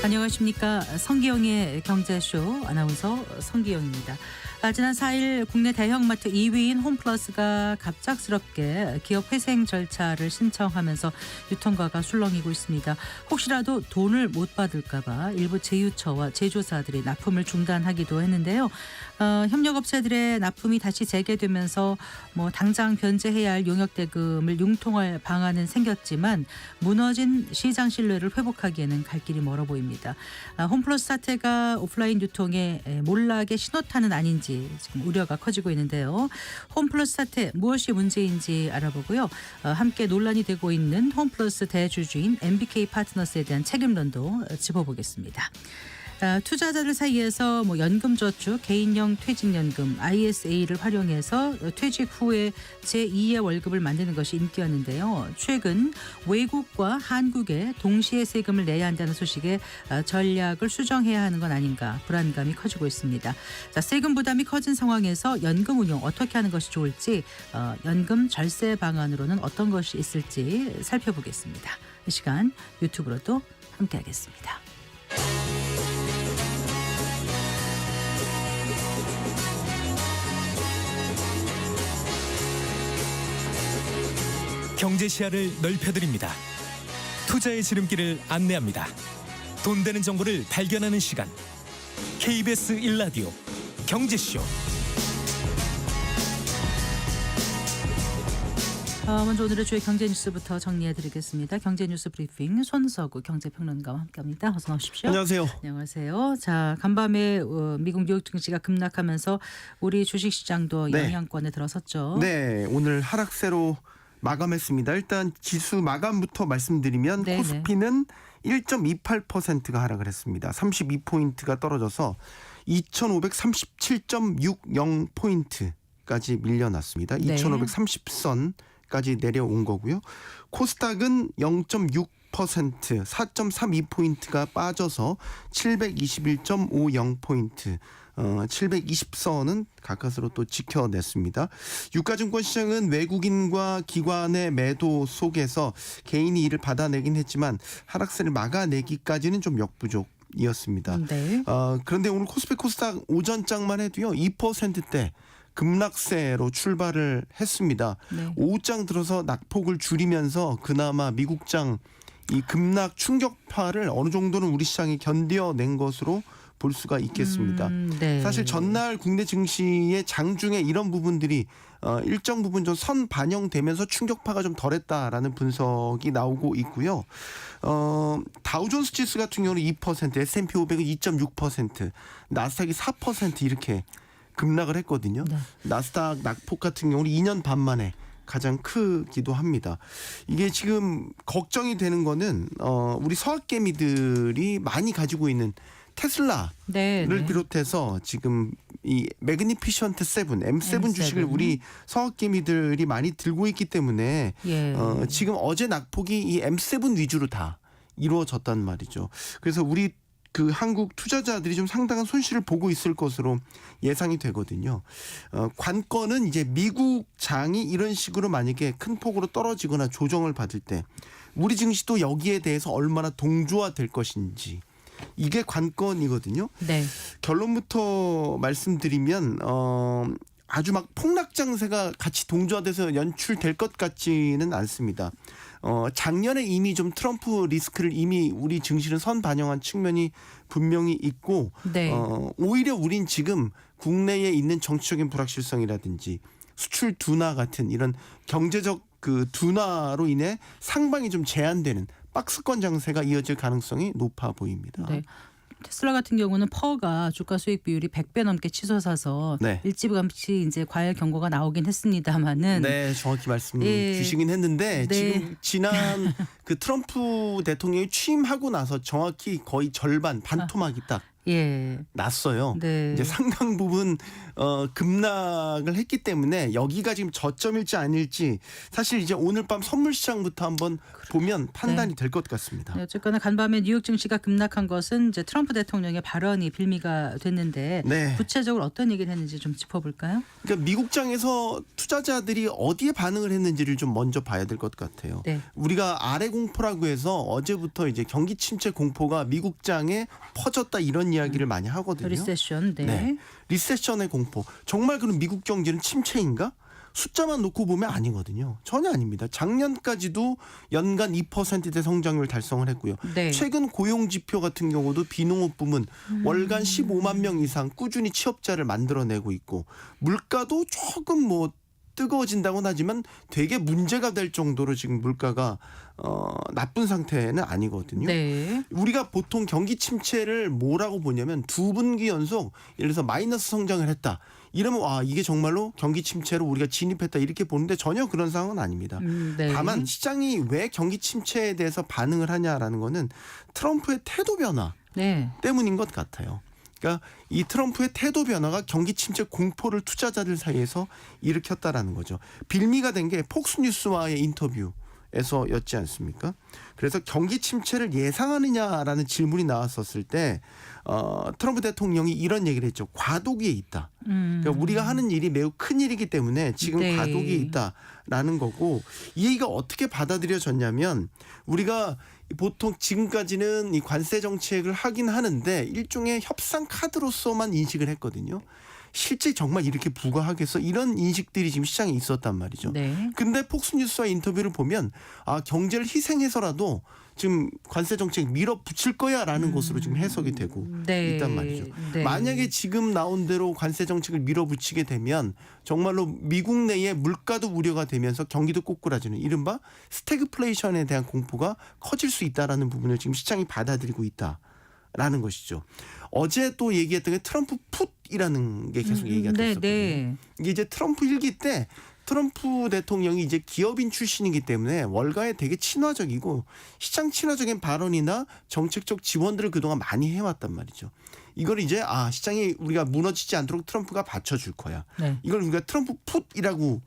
안녕하십니까. 성기영의 경제쇼 아나운서 성기영입니다. 지난 4일 국내 대형마트 2위인 홈플러스가 갑작스럽게 기업 회생 절차를 신청하면서 유통가가 술렁이고 있습니다. 혹시라도 돈을 못 받을까 봐 일부 제휴처와 제조사들이 납품을 중단하기도 했는데요. 협력업체들의 납품이 다시 재개되면서 당장 변제해야 할 용역대금을 융통할 방안은 생겼지만 무너진 시장 신뢰를 회복하기에는 갈 길이 멀어 보입니다. 홈플러스 사태가 오프라인 유통에 몰락의 신호탄은 아닌지 지금 우려가 커지고 있는데요. 홈플러스 사태 무엇이 문제인지 알아보고요. 함께 논란이 되고 있는 홈플러스 대주주인 MBK 파트너스에 대한 책임론도 짚어보겠습니다. 투자자들 사이에서 연금저축, 개인형 퇴직연금, ISA를 활용해서 퇴직 후에 제2의 월급을 만드는 것이 인기였는데요. 최근 외국과 한국에 동시에 세금을 내야 한다는 소식에 전략을 수정해야 하는 건 아닌가 불안감이 커지고 있습니다. 세금 부담이 커진 상황에서 연금 운용 어떻게 하는 것이 좋을지, 연금 절세 방안으로는 어떤 것이 있을지 살펴보겠습니다. 이 시간 유튜브로도 함께하겠습니다. 경제 시야를 넓혀드립니다. 투자의 지름길을 안내합니다. 돈 되는 정보를 발견하는 시간. KBS 1라디오 경제쇼. 먼저 오늘의 주요 경제 뉴스부터 정리해드리겠습니다. 경제 뉴스 브리핑 손석우 경제평론가와 함께합니다. 어서 나오십시오. 안녕하세요. 안녕하세요. 자, 간밤에 미국 뉴욕 증시가 급락하면서 우리 주식시장도 영향권에 들어섰죠. 네, 오늘 하락세로 마감했습니다. 일단 지수 마감부터 말씀드리면 코스피는 1.28%가 하락을 했습니다. 32포인트가 떨어져서 2537.60포인트까지 밀려났습니다. 2530선까지 내려온 거고요. 코스닥은 0.6% 4.32포인트가 빠져서 721.50포인트 720선은 가까스로 또 지켜냈습니다. 유가증권 시장은 외국인과 기관의 매도 속에서 개인이 이를 받아내긴 했지만 하락세를 막아내기까지는 좀 역부족이었습니다. 네. 그런데 오늘 코스피 코스닥 오전장만 해도요 2%대 급락세로 출발을 했습니다. 네. 오후장 들어서 낙폭을 줄이면서 그나마 미국장 이 급락 충격파를 어느 정도는 우리 시장이 견뎌낸 것으로 볼 수가 있겠습니다. 네. 사실 전날 국내 증시의 장중에 이런 부분들이 일정 부분 좀 선 반영되면서 충격파가 좀 덜했다라는 분석이 나오고 있고요. 다우존스 지수 같은 경우는 2%, S&P 500은 2.6%, 나스닥이 4% 이렇게 급락을 했거든요. 네. 나스닥 낙폭 같은 경우는 2년 반 만에 가장 크기도 합니다. 이게 지금 걱정이 되는 거는 우리 서학개미들이 많이 가지고 있는 테슬라를 비롯해서 지금 이 매그니피션트 7, M7 주식을 우리 서학개미들이 많이 들고 있기 때문에 지금 어제 낙폭이 이 M7 위주로 다 이루어졌단 말이죠. 그래서 우리 그 한국 투자자들이 좀 상당한 손실을 보고 있을 것으로 예상이 되거든요. 관건은 이제 미국 장이 이런 식으로 만약에 큰 폭으로 떨어지거나 조정을 받을 때 우리 증시도 여기에 대해서 얼마나 동조화될 것인지 이게 관건이거든요. 네. 결론부터 말씀드리면 아주 막 폭락 장세가 같이 동조화돼서 연출될 것 같지는 않습니다. 작년에 이미 좀 트럼프 리스크를 이미 우리 증시는 선 반영한 측면이 분명히 있고 오히려 우린 지금 국내에 있는 정치적인 불확실성이라든지 수출 둔화 같은 이런 경제적 그 둔화로 인해 상방이 좀 제한되는 박스권 장세가 이어질 가능성이 높아 보입니다. 네. 테슬라 같은 경우는 퍼가 주가 수익 비율이 100배 넘게 치솟아서 일찌감치 이제 과열 경고가 나오긴 했습니다만은 정확히 말씀 주시긴 했는데 지금 지난 그 트럼프 대통령이 취임하고 나서 정확히 거의 절반 반토막이 딱 예. 났어요. 네. 이제 상당 부분 급락을 했기 때문에 여기가 지금 저점일지 아닐지 사실 이제 오늘 밤 선물 시장부터 한번 보면 판단이 될 것 같습니다. 네, 어쨌거나 간밤에 뉴욕 증시가 급락한 것은 이제 트럼프 대통령의 발언이 빌미가 됐는데 네. 구체적으로 어떤 얘기를 했는지 좀 짚어볼까요? 그러니까 미국장에서 투자자들이 어디에 반응을 했는지를 좀 먼저 봐야 될 것 같아요. 네. 우리가 아래 공포라고 해서 어제부터 이제 경기 침체 공포가 미국장에 퍼졌다 이런 이야기를 많이 하거든요. 리세션. 네. 네. 리세션의 공포. 정말 그럼 미국 경제는 침체인가? 숫자만 놓고 보면 아니거든요. 전혀 아닙니다. 작년까지도 연간 2%대 성장률 달성을 했고요. 네. 최근 고용 지표 같은 경우도 비농업 부문 월간 15만 명 이상 꾸준히 취업자를 만들어내고 있고 물가도 조금 뭐 뜨거워진다고는 하지만 되게 문제가 될 정도로 지금 물가가 나쁜 상태는 아니거든요. 네. 우리가 보통 경기 침체를 뭐라고 보냐면 두 분기 연속 예를 들어서 마이너스 성장을 했다. 이러면 이게 정말로 경기 침체로 우리가 진입했다 이렇게 보는데 전혀 그런 상황은 아닙니다. 네. 다만 시장이 왜 경기 침체에 대해서 반응을 하냐라는 거는 트럼프의 태도 변화 네. 때문인 것 같아요. 그러니까 이 트럼프의 태도 변화가 경기 침체 공포를 투자자들 사이에서 일으켰다라는 거죠. 빌미가 된 게 폭스뉴스와의 인터뷰에서였지 않습니까? 그래서 경기 침체를 예상하느냐라는 질문이 나왔었을 때 트럼프 대통령이 이런 얘기를 했죠. 과도기에 있다. 그러니까 우리가 하는 일이 매우 큰 일이기 때문에 지금 네. 과도기에 있다라는 거고 이 얘기가 어떻게 받아들여졌냐면 우리가 보통 지금까지는 이 관세 정책을 하긴 하는데 일종의 협상 카드로서만 인식을 했거든요. 실제 정말 이렇게 부과하겠어? 이런 인식들이 지금 시장에 있었단 말이죠. 네. 근데 폭스뉴스와 인터뷰를 보면 경제를 희생해서라도 지금 관세 정책 밀어붙일 거야라는 것으로 지금 해석이 되고 네. 있단 말이죠. 네. 만약에 지금 나온 대로 관세 정책을 밀어붙이게 되면 정말로 미국 내에 물가도 우려가 되면서 경기도 꼬꾸라지는 이른바 스태그플레이션에 대한 공포가 커질 수 있다라는 부분을 지금 시장이 받아들이고 있다라는 것이죠. 어제 또 얘기했던 게 트럼프 풋이라는 게 계속 얘기가 됐었거든요. 네. 이게 이제 트럼프 일기 때 트럼프 대통령이 이제 기업인 출신이기 때문에 월가에 되게 친화적이고 시장 친화적인 발언이나 정책적 지원들을 그동안 많이 해왔단 말이죠. 이걸 이제 시장이 우리가 무너지지 않도록 트럼프가 받쳐줄 거야. 네. 이걸 우리가 트럼프 풋이라고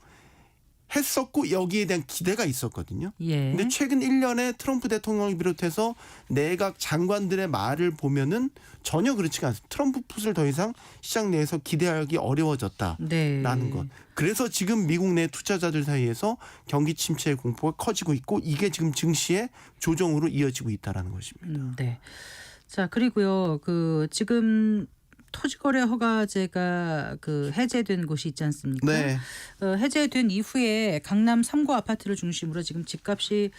했었고 여기에 대한 기대가 있었거든요. 예. 근데 최근 1년에 트럼프 대통령을 비롯해서 내각 장관들의 말을 보면은 전혀 그렇지가 않습니다. 트럼프 풋을 더 이상 시장 내에서 기대하기 어려워졌다라는 네. 것. 그래서 지금 미국 내 투자자들 사이에서 경기 침체의 공포가 커지고 있고 이게 지금 증시의 조정으로 이어지고 있다라는 것입니다. 네. 자, 그리고요. 지금 토지거래 허가제가 해제된 곳이 있지 않습니까? 네. 해제된 이후에 강남 3구 아파트를 중심으로 지금 집값이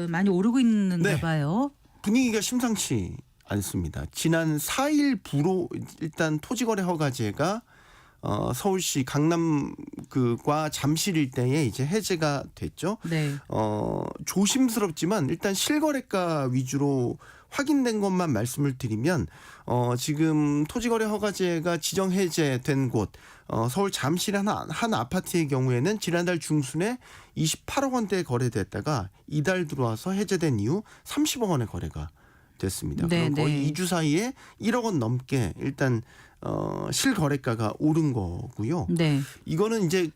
많이 오르고 있는가 네. 봐요. 분위기가 심상치 않습니다. 지난 4일부로 일단 토지거래 허가제가 서울시 강남과 잠실 일대에 이제 해제가 됐죠. 네. 조심스럽지만 일단 실거래가 위주로 확인된 것만 말씀을 드리면 지금 토지거래 허가제가 지정 해제된 곳 서울 잠실 한 아파트의 경우에는 지난달 중순에 28억 원대에 거래됐다가 이달 들어와서 해제된 이후 30억 원의 거래가 됐습니다. 네, 그럼 거의 네. 2주 사이에 1억 원 넘게 일단 실거래가가 오른 거고요. 네. 이거는 이제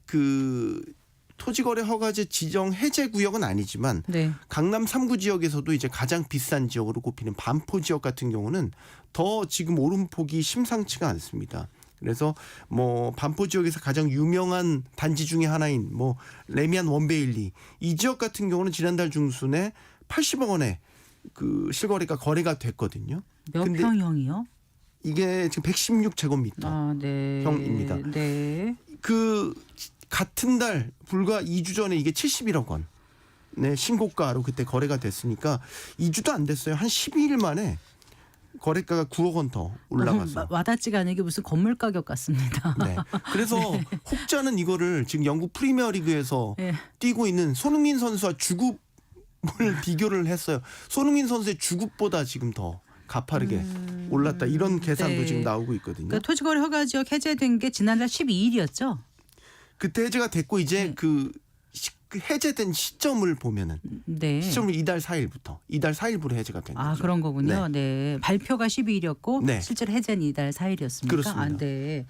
토지거래 허가제 지정 해제 구역은 아니지만 네. 강남 3구 지역에서도 이제 가장 비싼 지역으로 꼽히는 반포 지역 같은 경우는 더 지금 오름폭이 심상치가 않습니다. 그래서 뭐 반포 지역에서 가장 유명한 단지 중에 하나인 뭐 레미안 원베일리 이 지역 같은 경우는 지난달 중순에 80억 원에 실거래가 거래가 됐거든요. 몇 근데 평형이요? 이게 지금 116제곱미터 네. 형입니다. 네. 같은 달 불과 2주 전에 이게 71억 원. 네, 신고가로 그때 거래가 됐으니까 2주도 안 됐어요. 한 12일 만에 거래가가 9억 원 더 올라가서. 와닿지가 않은 게 무슨 건물 가격 같습니다. 네. 그래서 혹자는 이거를 지금 영국 프리미어리그에서 네. 뛰고 있는 손흥민 선수와 주급을 비교를 했어요. 손흥민 선수의 주급보다 지금 더 가파르게 올랐다. 이런 계산도 네. 지금 나오고 있거든요. 그러니까 토지거래 허가 지역 해제된 게 지난달 12일이었죠? 그때 해제가 됐고 이제 네. 그 해제된 시점을 보면은 네. 시점을 이달 4일부로 해제가 된 거죠. 아, 그런 거군요. 네. 발표가 12일이었고 네. 실제로 해제는 이달 4일이었습니까? 그렇습니다. 아, 네.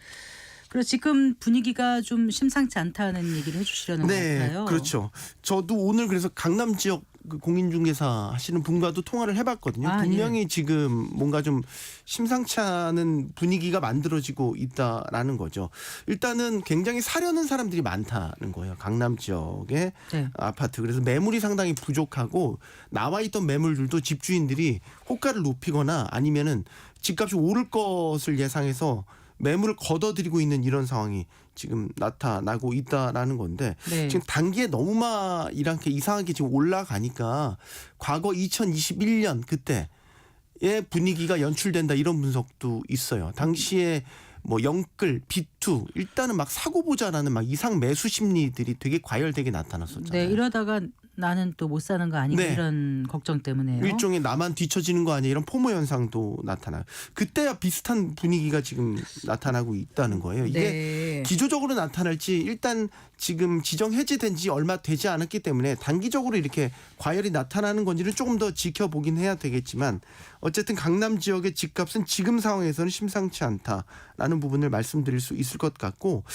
그래서 지금 분위기가 좀 심상치 않다는 얘기를 해주시려는 것 같아요. 그렇죠. 저도 오늘 그래서 강남 지역 그 공인중개사 하시는 분과도 통화를 해봤거든요. 아, 분명히 지금 뭔가 좀 심상치 않은 분위기가 만들어지고 있다라는 거죠. 일단은 굉장히 사려는 사람들이 많다는 거예요. 강남 지역의 네. 아파트. 그래서 매물이 상당히 부족하고 나와 있던 매물들도 집주인들이 호가를 높이거나 아니면은 집값이 오를 것을 예상해서 매물을 걷어들이고 있는 이런 상황이 지금 나타나고 있다라는 건데 네. 지금 단기에 너무나 이렇게 이상하게 지금 올라가니까 과거 2021년 그때의 분위기가 연출된다 이런 분석도 있어요. 당시에 뭐 영끌, 비투 일단은 막 사고 보자라는 막 이상 매수 심리들이 되게 과열되게 나타났었잖아요. 네, 이러다가 나는 또 못 사는 거 아닌가 네. 이런 걱정 때문에요. 일종의 나만 뒤처지는 거 아니야 이런 포모 현상도 나타나요. 그때와 비슷한 분위기가 지금 나타나고 있다는 거예요. 이게 네. 기조적으로 나타날지 일단 지금 지정 해제된 지 얼마 되지 않았기 때문에 단기적으로 이렇게 과열이 나타나는 건지를 조금 더 지켜보긴 해야 되겠지만 어쨌든 강남 지역의 집값은 지금 상황에서는 심상치 않다라는 부분을 말씀드릴 수 있을 것 같고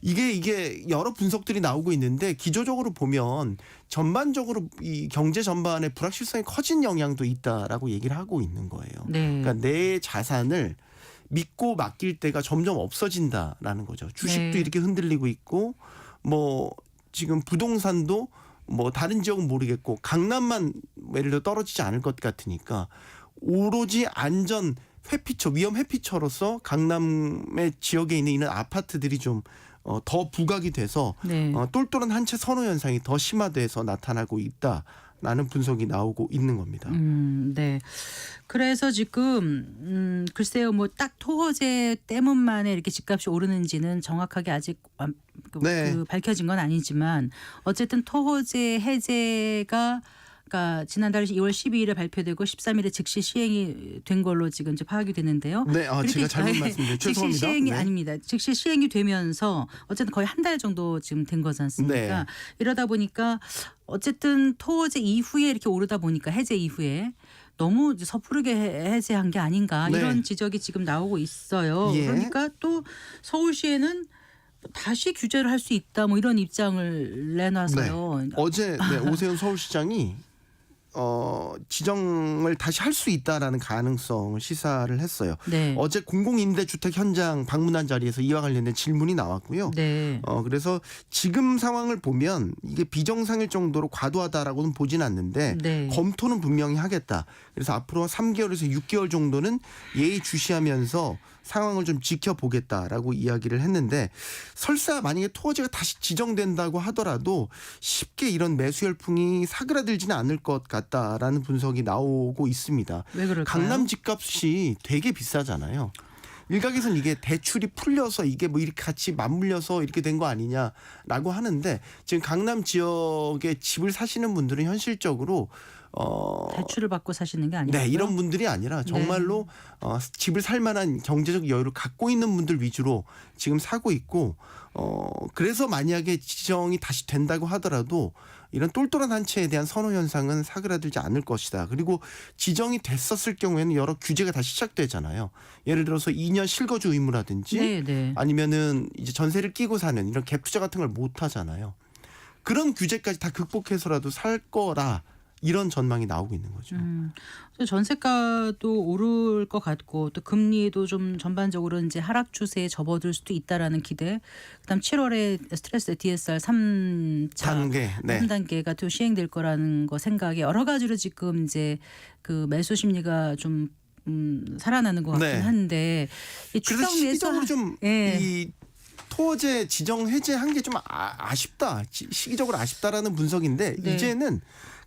이게 여러 분석들이 나오고 있는데 기조적으로 보면 전반적으로 이 경제 전반에 불확실성이 커진 영향도 있다라고 얘기를 하고 있는 거예요. 네. 그러니까 내 자산을 믿고 맡길 때가 점점 없어진다라는 거죠. 주식도 네. 이렇게 흔들리고 있고 뭐 지금 부동산도 뭐 다른 지역은 모르겠고 강남만 예를 들어 떨어지지 않을 것 같으니까 오로지 안전 회피처 위험 회피처로서 강남의 지역에 있는 이런 아파트들이 좀 더 부각이 돼서 네. 똘똘한 한 채 선호 현상이 더 심화돼서 나타나고 있다라는 분석이 나오고 있는 겁니다. 네. 그래서 지금 글쎄요, 뭐 딱 토호제 때문만에 이렇게 집값이 오르는지는 정확하게 아직 네. 밝혀진 건 아니지만 어쨌든 토호제 해제가 그러니까 지난달 2월 12일에 발표되고 13일에 즉시 시행이 된 걸로 지금 이제 파악이 되는데요. 네, 이렇게 제가 잘못 말씀드렸죠. 즉시 죄송합니다. 시행이 네. 아닙니다. 즉시 시행이 되면서 어쨌든 거의 한 달 정도 지금 된 거지 않습니까? 네. 이러다 보니까 어쨌든 토호제 이후에 이렇게 오르다 보니까 해제 이후에 너무 이제 섣부르게 해제한 게 아닌가 네. 이런 지적이 지금 나오고 있어요. 예. 그러니까 또 서울시에는 다시 규제를 할 수 있다 뭐 이런 입장을 내놔서요. 어제 오세훈 서울시장이 지정을 다시 할 수 있다라는 가능성을 시사를 했어요. 네. 어제 공공임대주택 현장 방문한 자리에서 이와 관련된 질문이 나왔고요. 네. 그래서 지금 상황을 보면 이게 비정상일 정도로 과도하다라고는 보진 않는데 네. 검토는 분명히 하겠다. 그래서 앞으로 3개월에서 6개월 정도는 예의주시하면서 상황을 좀 지켜보겠다라고 이야기를 했는데 설사 만약에 토지가 다시 지정된다고 하더라도 쉽게 이런 매수 열풍이 사그라들지는 않을 것 같다라는 분석이 나오고 있습니다. 왜 그럴까요? 강남 집값이 되게 비싸잖아요. 일각에서는 이게 대출이 풀려서 이게 뭐 이렇게 같이 맞물려서 이렇게 된 거 아니냐라고 하는데 지금 강남 지역에 집을 사시는 분들은 현실적으로 대출을 받고 사시는 게 아니고요. 네, 이런 분들이 아니라 정말로 집을 살 만한 경제적 여유를 갖고 있는 분들 위주로 지금 사고 있고 그래서 만약에 지정이 다시 된다고 하더라도 이런 똘똘한 한 채에 대한 선호 현상은 사그라들지 않을 것이다. 그리고 지정이 됐었을 경우에는 여러 규제가 다시 시작되잖아요. 예를 들어서 2년 실거주 의무라든지 네, 네. 아니면은 이제 전세를 끼고 사는 이런 갭 투자 같은 걸 못 하잖아요. 그런 규제까지 다 극복해서라도 살 거라. 이런 전망이 나오고 있는 거죠. 전세가도 오를 것 같고 또 금리도 좀 전반적으로 이제 하락 추세에 접어들 수도 있다라는 기대. 그다음 7월에 스트레스 DSR 단계, 네. 3단계가 또 시행될 거라는 거 생각에 여러 가지로 지금 이제 그 매수 심리가 좀 살아나는 것 같긴 네. 한데 이 그래서 추석 시기적으로 매수 좀 예. 이 토지 지정 해제한 게 좀 아쉽다. 시기적으로 아쉽다라는 분석인데 네. 이제는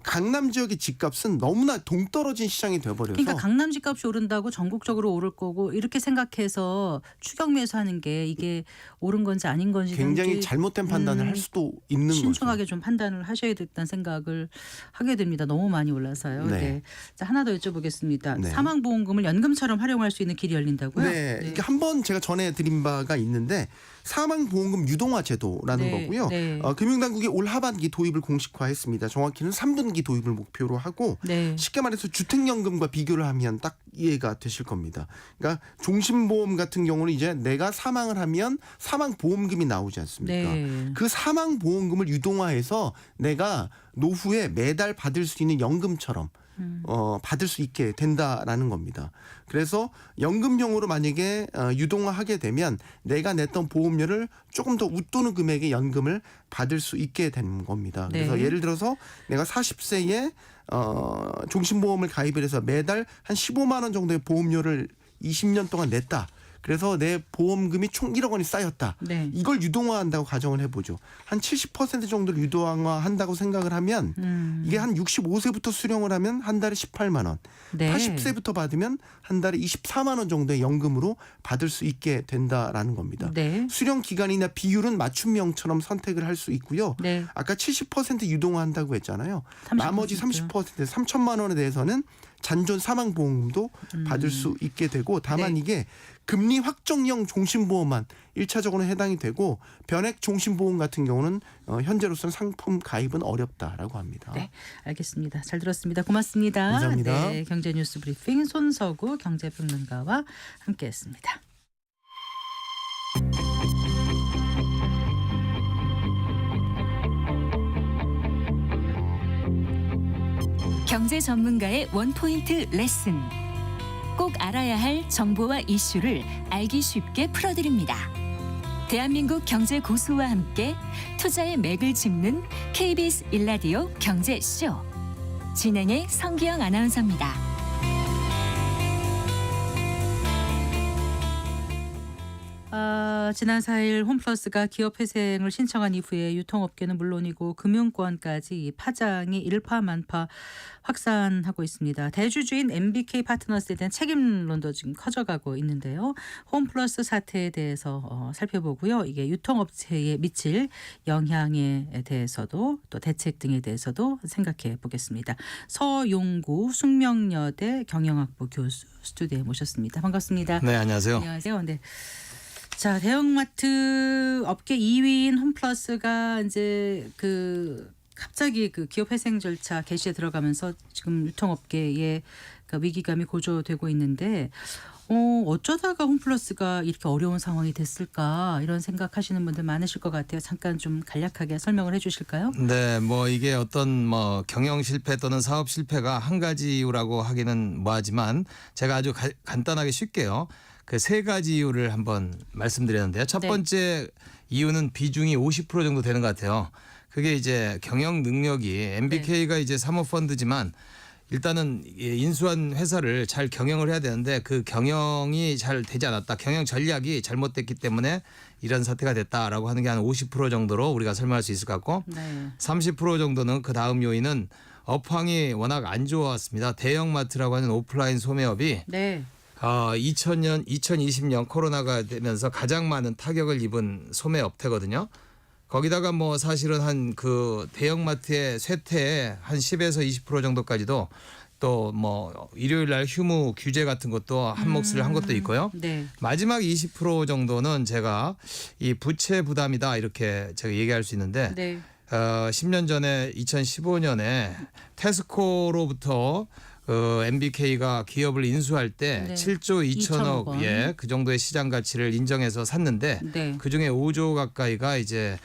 강남 지역의 집값은 너무나 동떨어진 시장이 돼버려서 그러니까 강남 집값이 오른다고 전국적으로 오를 거고 이렇게 생각해서 추격 매수하는 게 이게 옳은 건지 아닌 건지 굉장히 잘못된 판단을 할 수도 있는 거죠. 신중하게 좀 판단을 하셔야 되겠다는 생각을 하게 됩니다. 너무 많이 올라서요. 네. 네. 자, 하나 더 여쭤보겠습니다. 네. 사망보험금을 연금처럼 활용할 수 있는 길이 열린다고요? 네, 이게 한번 제가 전해드린 바가 있는데 사망보험금 유동화 제도라는 네, 거고요. 네. 금융당국이 올 하반기 도입을 공식화했습니다. 정확히는 3분기 도입을 목표로 하고 네. 쉽게 말해서 주택연금과 비교를 하면 딱 이해가 되실 겁니다. 그러니까 종신보험 같은 경우는 이제 내가 사망을 하면 사망보험금이 나오지 않습니까? 네. 그 사망보험금을 유동화해서 내가 노후에 매달 받을 수 있는 연금처럼 받을 수 있게 된다라는 겁니다. 그래서 연금형으로 만약에 유동화하게 되면 내가 냈던 보험료를 조금 더 웃도는 금액의 연금을 받을 수 있게 되는 겁니다. 그래서 네. 예를 들어서 내가 40세에 종신보험을 가입을 해서 매달 한 15만 원 정도의 보험료를 20년 동안 냈다. 그래서 내 보험금이 총 1억 원이 쌓였다. 네. 이걸 유동화한다고 가정을 해보죠. 한 70% 정도를 유동화한다고 생각을 하면 이게 한 65세부터 수령을 하면 한 달에 18만 원, 네. 80세부터 받으면 한 달에 24만 원 정도의 연금으로 받을 수 있게 된다라는 겁니다. 네. 수령 기간이나 비율은 맞춤형처럼 선택을 할 수 있고요. 네. 아까 70% 유동화한다고 했잖아요. 30%. 나머지 30% 3천만 원에 대해서는 잔존 사망보험금도 받을 수 있게 되고 다만 네. 이게 금리 확정형 종신보험만 1차적으로는 해당이 되고 변액 종신보험 같은 경우는 현재로서는 상품 가입은 어렵다라고 합니다. 네, 알겠습니다. 잘 들었습니다. 고맙습니다. 감사합니다. 네, 경제뉴스 브리핑 손서구 경제평론가와 함께했습니다. 경제 전문가의 원포인트 레슨. 꼭 알아야 할 정보와 이슈를 알기 쉽게 풀어드립니다. 대한민국 경제 고수와 함께 투자의 맥을 짚는 KBS 일라디오 경제쇼. 진행의 성기영 아나운서입니다. 지난 4일 홈플러스가 기업 회생을 신청한 이후에 유통업계는 물론이고 금융권까지 파장이 일파만파 확산하고 있습니다. 대주주인 MBK 파트너스에 대한 책임론도 지금 커져가고 있는데요. 홈플러스 사태에 대해서 살펴보고요. 이게 유통업체에 미칠 영향에 대해서도 또 대책 등에 대해서도 생각해 보겠습니다. 서용구 숙명여대 경영학부 교수 스튜디오에 모셨습니다. 반갑습니다. 네, 안녕하세요. 안녕하세요. 네. 자, 대형마트 업계 2위인 홈플러스가 이제 갑자기 기업 회생 절차 개시에 들어가면서 지금 유통업계에 위기감이 고조되고 있는데 어쩌다가 홈플러스가 이렇게 어려운 상황이 됐을까 이런 생각하시는 분들 많으실 것 같아요. 잠깐 좀 간략하게 설명을 해주실까요? 네, 이게 어떤 경영 실패 또는 사업 실패가 한 가지 이유라고 하기는 뭐하지만 제가 아주 간단하게 쉽게요. 그 세 가지 이유를 한번 말씀드렸는데요. 첫 네. 번째 이유는 비중이 50% 정도 되는 것 같아요. 그게 이제 경영 능력이 MBK가 이제 사모펀드지만 일단은 인수한 회사를 잘 경영을 해야 되는데 그 경영이 잘 되지 않았다. 경영 전략이 잘못됐기 때문에 이런 사태가 됐다라고 하는 게 한 50% 정도로 우리가 설명할 수 있을 것 같고 네. 30% 정도는 그 다음 요인은 업황이 워낙 안 좋았습니다. 대형마트라고 하는 오프라인 소매업이 네. 2020년 코로나가 되면서 가장 많은 타격을 입은 소매업태거든요. 거기다가 사실은 한 대형마트의 쇠퇴의 한 10에서 20% 정도까지도 또 일요일 날 휴무 규제 같은 것도 한 몫을 한 것도 있고요. 네. 마지막 20% 정도는 제가 이 부채 부담이다 이렇게 제가 얘기할 수 있는데 네. 10년 전에 2015년에 테스코로부터 MBK가 기업을 인수할 때 네. 7조 2천억 2천억 원. 그 정도의 시장 가치를 인정해서 샀는데 네. 그중에 5조 가까이가 이제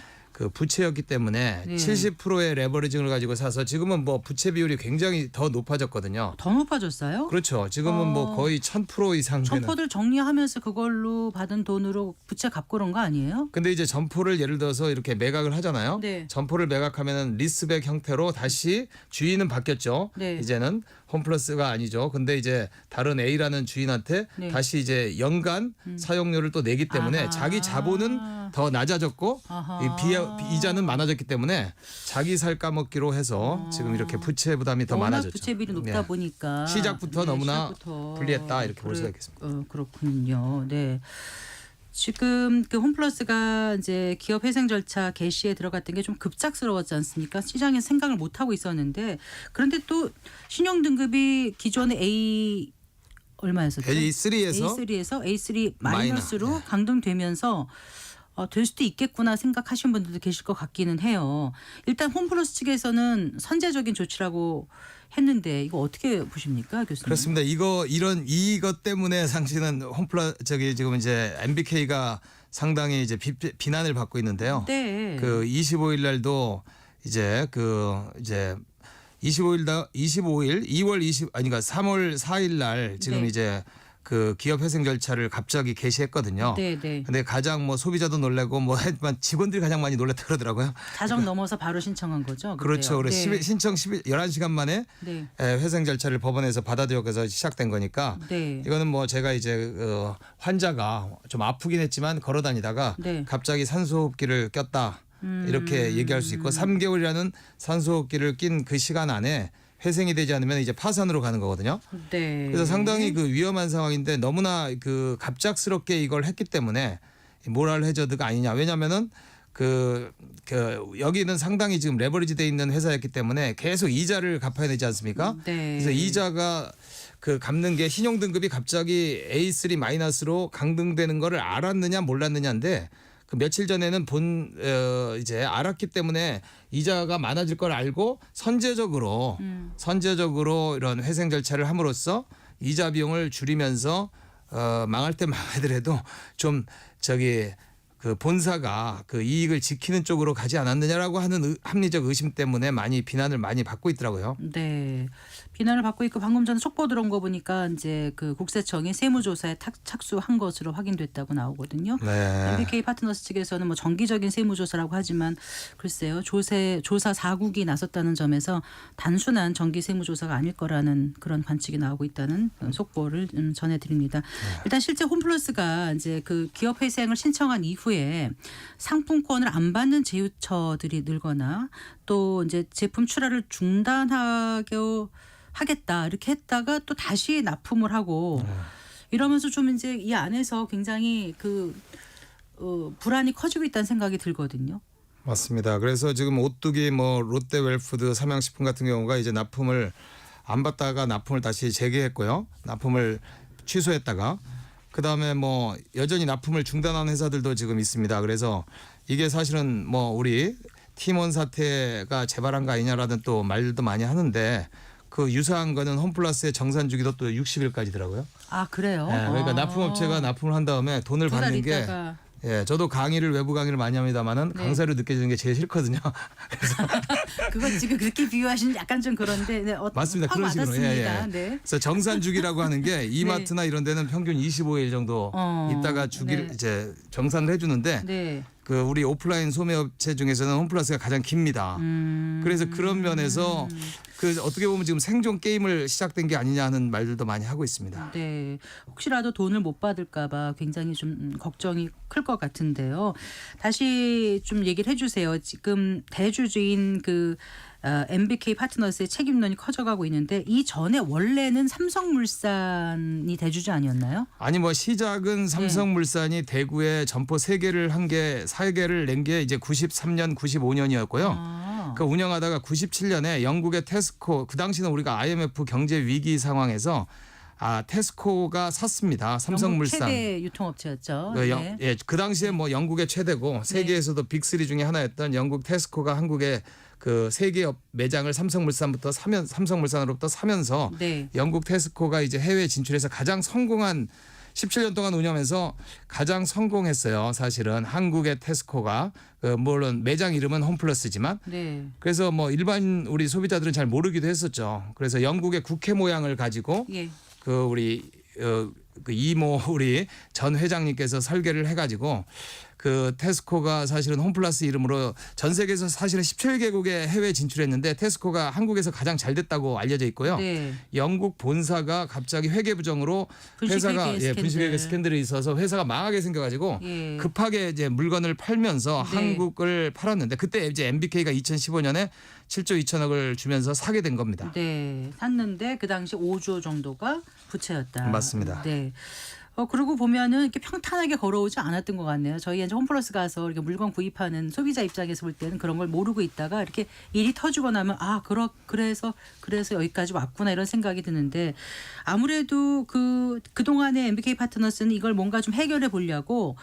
부채였기 때문에 네. 70%의 레버리징을 가지고 사서 지금은 부채 비율이 굉장히 더 높아졌거든요. 더 높아졌어요? 그렇죠. 지금은 거의 1000% 이상 되는. 점포들 정리하면서 그걸로 받은 돈으로 부채 갚고 그런 거 아니에요? 근데 이제 점포를 예를 들어서 이렇게 매각을 하잖아요. 네. 점포를 매각하면은 리스백 형태로 다시 주인은 바뀌었죠. 네. 이제는 홈플러스가 아니죠. 근데 이제 다른 A라는 주인한테 네. 다시 이제 연간 사용료를 또 내기 때문에 아하. 자기 자본은 더 낮아졌고 아하. 이자는 많아졌기 때문에 자기 살 까먹기로 해서 지금 이렇게 부채 부담이 더 워낙 많아졌죠. 부채비율이 높다 네. 보니까 시작부터 너무나 시작부터 불리했다 이렇게 볼 수가 있겠습니다. 그렇군요. 네. 지금 그 홈플러스가 이제 기업 회생 절차 개시에 들어갔던 게 좀 급작스러웠지 않습니까? 시장에 생각을 못 하고 있었는데 그런데 또 신용 등급이 기존의 A 얼마였었죠? A3에서 A3 마이너스로 마이너, 네. 강등되면서 될 수도 있겠구나 생각하시는 분들도 계실 것 같기는 해요. 일단 홈플러스 측에서는 선제적인 조치라고 했는데 이거 어떻게 보십니까, 교수님? 그렇습니다. 이것 때문에 상시는 지금 이제 MBK가 상당히 이제 비난을 받고 있는데요. 네. 그 25일 날도 이제 2월 그러니까 3월 4일 날 지금 네. 이제 그 기업 회생 절차를 갑자기 개시했거든요. 네, 네. 근데 가장 뭐 소비자도 놀래고 뭐 하지만 직원들이 가장 많이 놀랐다 그러더라고요. 자정 넘어서 바로 신청한 거죠. 그렇죠. 그때요. 그래서 신청 11시간 만에 네. 회생 절차를 법원에서 받아들여서 시작된 거니까 네. 이거는 뭐 제가 이제 환자가 좀 아프긴 했지만 걸어 다니다가 네. 갑자기 산소호흡기를 꼈다 이렇게 얘기할 수 있고 3개월이라는 산소호흡기를 낀 그 시간 안에 회생이 되지 않으면 이제 파산으로 가는 거거든요. 네. 그래서 상당히 그 위험한 상황인데 너무나 그 갑작스럽게 이걸 했기 때문에 모랄 해저드가 아니냐. 왜냐하면은 그 여기는 상당히 지금 레버리지 돼 있는 회사였기 때문에 계속 이자를 갚아야 되지 않습니까? 네. 그래서 이자가 그 갚는 게 신용 등급이 갑자기 A3 마이너스로 강등되는 거를 알았느냐 몰랐느냐인데 그 며칠 전에는 이제 알았기 때문에 이자가 많아질 걸 알고 선제적으로 이런 회생 절차를 함으로써 이자 비용을 줄이면서 망할 때 망하더라도 좀 그 본사가 그 이익을 지키는 쪽으로 가지 않았느냐라고 하는 합리적 의심 때문에 많이 비난을 많이 받고 있더라고요. 네. 비난을 받고 있고 방금 전에 속보 들어온 거 보니까 이제 그 국세청이 세무조사에 착수한 것으로 확인됐다고 나오거든요. 네. MBK 파트너스 측에서는 뭐 정기적인 세무조사라고 하지만 글쎄요. 조사 4국이 나섰다는 점에서 단순한 정기 세무조사가 아닐 거라는 그런 관측이 나오고 있다는 속보를 전해드립니다. 일단 실제 홈플러스가 이제 그 기업 회생을 신청한 이후에 상품권을 안 받는 제휴처들이 늘거나 또 이제 제품 출하를 하겠다 이렇게 했다가 또 다시 납품을 하고 이러면서 좀 이제 이 안에서 굉장히 불안이 커지고 있다는 생각이 들거든요. 맞습니다. 그래서 지금 오뚜기 뭐 롯데웰푸드 삼양식품 같은 경우가 이제 납품을 안 받다가 납품을 다시 재개했고요. 납품을 취소했다가 그다음에 뭐 여전히 납품을 중단한 회사들도 지금 있습니다. 그래서 이게 사실은 뭐 우리 팀원 사태가 재발한 거 아니냐라는 또 말도 많이 하는데 그 유사한 거는 홈플러스의 정산 주기도 또 60일까지더라고요. 아 그래요? 네, 그러니까 납품업체가 납품을 한 다음에 돈을 두 달 받는 게 있다가. 예, 저도 외부 강의를 많이 합니다만은 네. 강사로 느껴지는 게 제일 싫거든요. 그건 지금 그렇게 비유하시는 약간 좀 그런데 네, 맞습니다. 확 그런 식으로. 와닿습니다. 예, 예. 네. 그래서 정산 주기라고 하는 게 이마트나 이런 데는 평균 25일 정도 있다가 주기를 네. 이제 정산을 해주는데 네. 그 우리 오프라인 소매업체 중에서는 홈플러스가 가장 깁니다. 그래서 그런 면에서 그 어떻게 보면 지금 생존 게임을 시작된 게 아니냐 하는 말들도 많이 하고 있습니다. 네. 혹시라도 돈을 못 받을까 봐 굉장히 좀 걱정이 클 것 같은데요. 다시 좀 얘기를 해 주세요. 지금 대주주인 MBK 파트너스의 책임론이 커져가고 있는데 이 전에 원래는 삼성물산이 대주주 아니었나요? 아니 뭐 시작은 삼성물산이 대구에 점포 4개를 낸 게 이제 93년, 95년이었고요. 그 운영하다가 97년에 영국의 테스코 그 당시는 우리가 IMF 경제 위기 상황에서 테스코가 샀습니다. 삼성물산. 영국 최대 유통업체였죠. 예, 그 당시에 뭐 영국의 최대고 세계에서도 빅3 중에 하나였던 영국 테스코가 한국의 그 세계업 매장을 삼성물산으로부터 사면서 네. 영국 테스코가 이제 해외 진출해서 가장 성공한 17년 동안 운영하면서 가장 성공했어요. 사실은 한국의 테스코가 물론 매장 이름은 홈플러스지만 네. 그래서 뭐 일반 우리 소비자들은 잘 모르기도 했었죠. 그래서 영국의 국회 모양을 가지고 예. 그 우리 그 이모 우리 전 회장님께서 설계를 해가지고 그 테스코가 사실은 홈플러스 이름으로 전 세계에서 사실은 17개국에 해외 진출했는데 테스코가 한국에서 가장 잘 됐다고 알려져 있고요. 네. 영국 본사가 갑자기 회계 부정으로 회사가 분식회계 분식회계 스캔들이 있어서 회사가 망하게 생겨가지고 예. 급하게 이제 물건을 팔면서 네. 한국을 팔았는데 그때 이제 MBK가 2015년에 7조 2천억을 주면서 사게 된 겁니다. 네, 샀는데 그 당시 5조 정도가 부채였다. 맞습니다. 네. 그러고 보면은 이렇게 평탄하게 걸어오지 않았던 것 같네요. 저희 이제 홈플러스 가서 이렇게 물건 구입하는 소비자 입장에서 볼 때는 그런 걸 모르고 있다가 이렇게 일이 터지고 나면 그래서 여기까지 왔구나 이런 생각이 드는데 아무래도 그동안에 MBK 파트너스는 이걸 뭔가 좀 해결해 보려고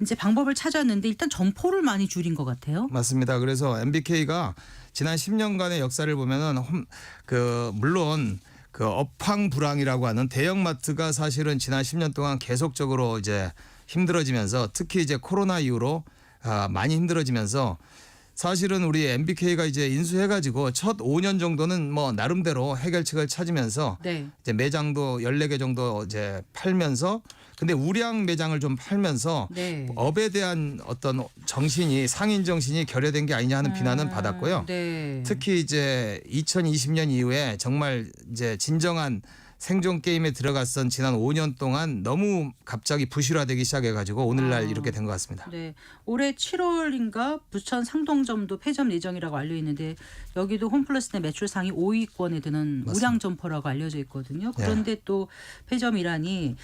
이제 방법을 찾았는데 일단 점포를 많이 줄인 것 같아요. 맞습니다. 그래서 MBK가 지난 10년간의 역사를 보면은 물론 그 업황불황이라고 하는 대형마트가 사실은 지난 10년 동안 계속적으로 이제 힘들어지면서 특히 이제 코로나 이후로 많이 힘들어지면서 사실은 우리 MBK가 이제 인수해가지고 첫 5년 정도는 뭐 나름대로 해결책을 찾으면서 네. 이제 매장도 14개 정도 이제 팔면서 근데 우량 매장을 좀 팔면서 네. 업에 대한 어떤 정신이 상인 정신이 결여된 게 아니냐 하는 비난은 받았고요. 네. 특히 이제 2020년 이후에 정말 이제 진정한 생존 게임에 들어갔던 지난 5년 동안 너무 갑자기 부실화되기 시작해가지고 오늘날 이렇게 된 것 같습니다. 네, 올해 7월인가 부천 상동점도 폐점 예정이라고 알려 있는데 여기도 홈플러스 내 매출 상위 5위권에 드는 맞습니다. 우량 점포라고 알려져 있거든요. 그런데 또 폐점이라니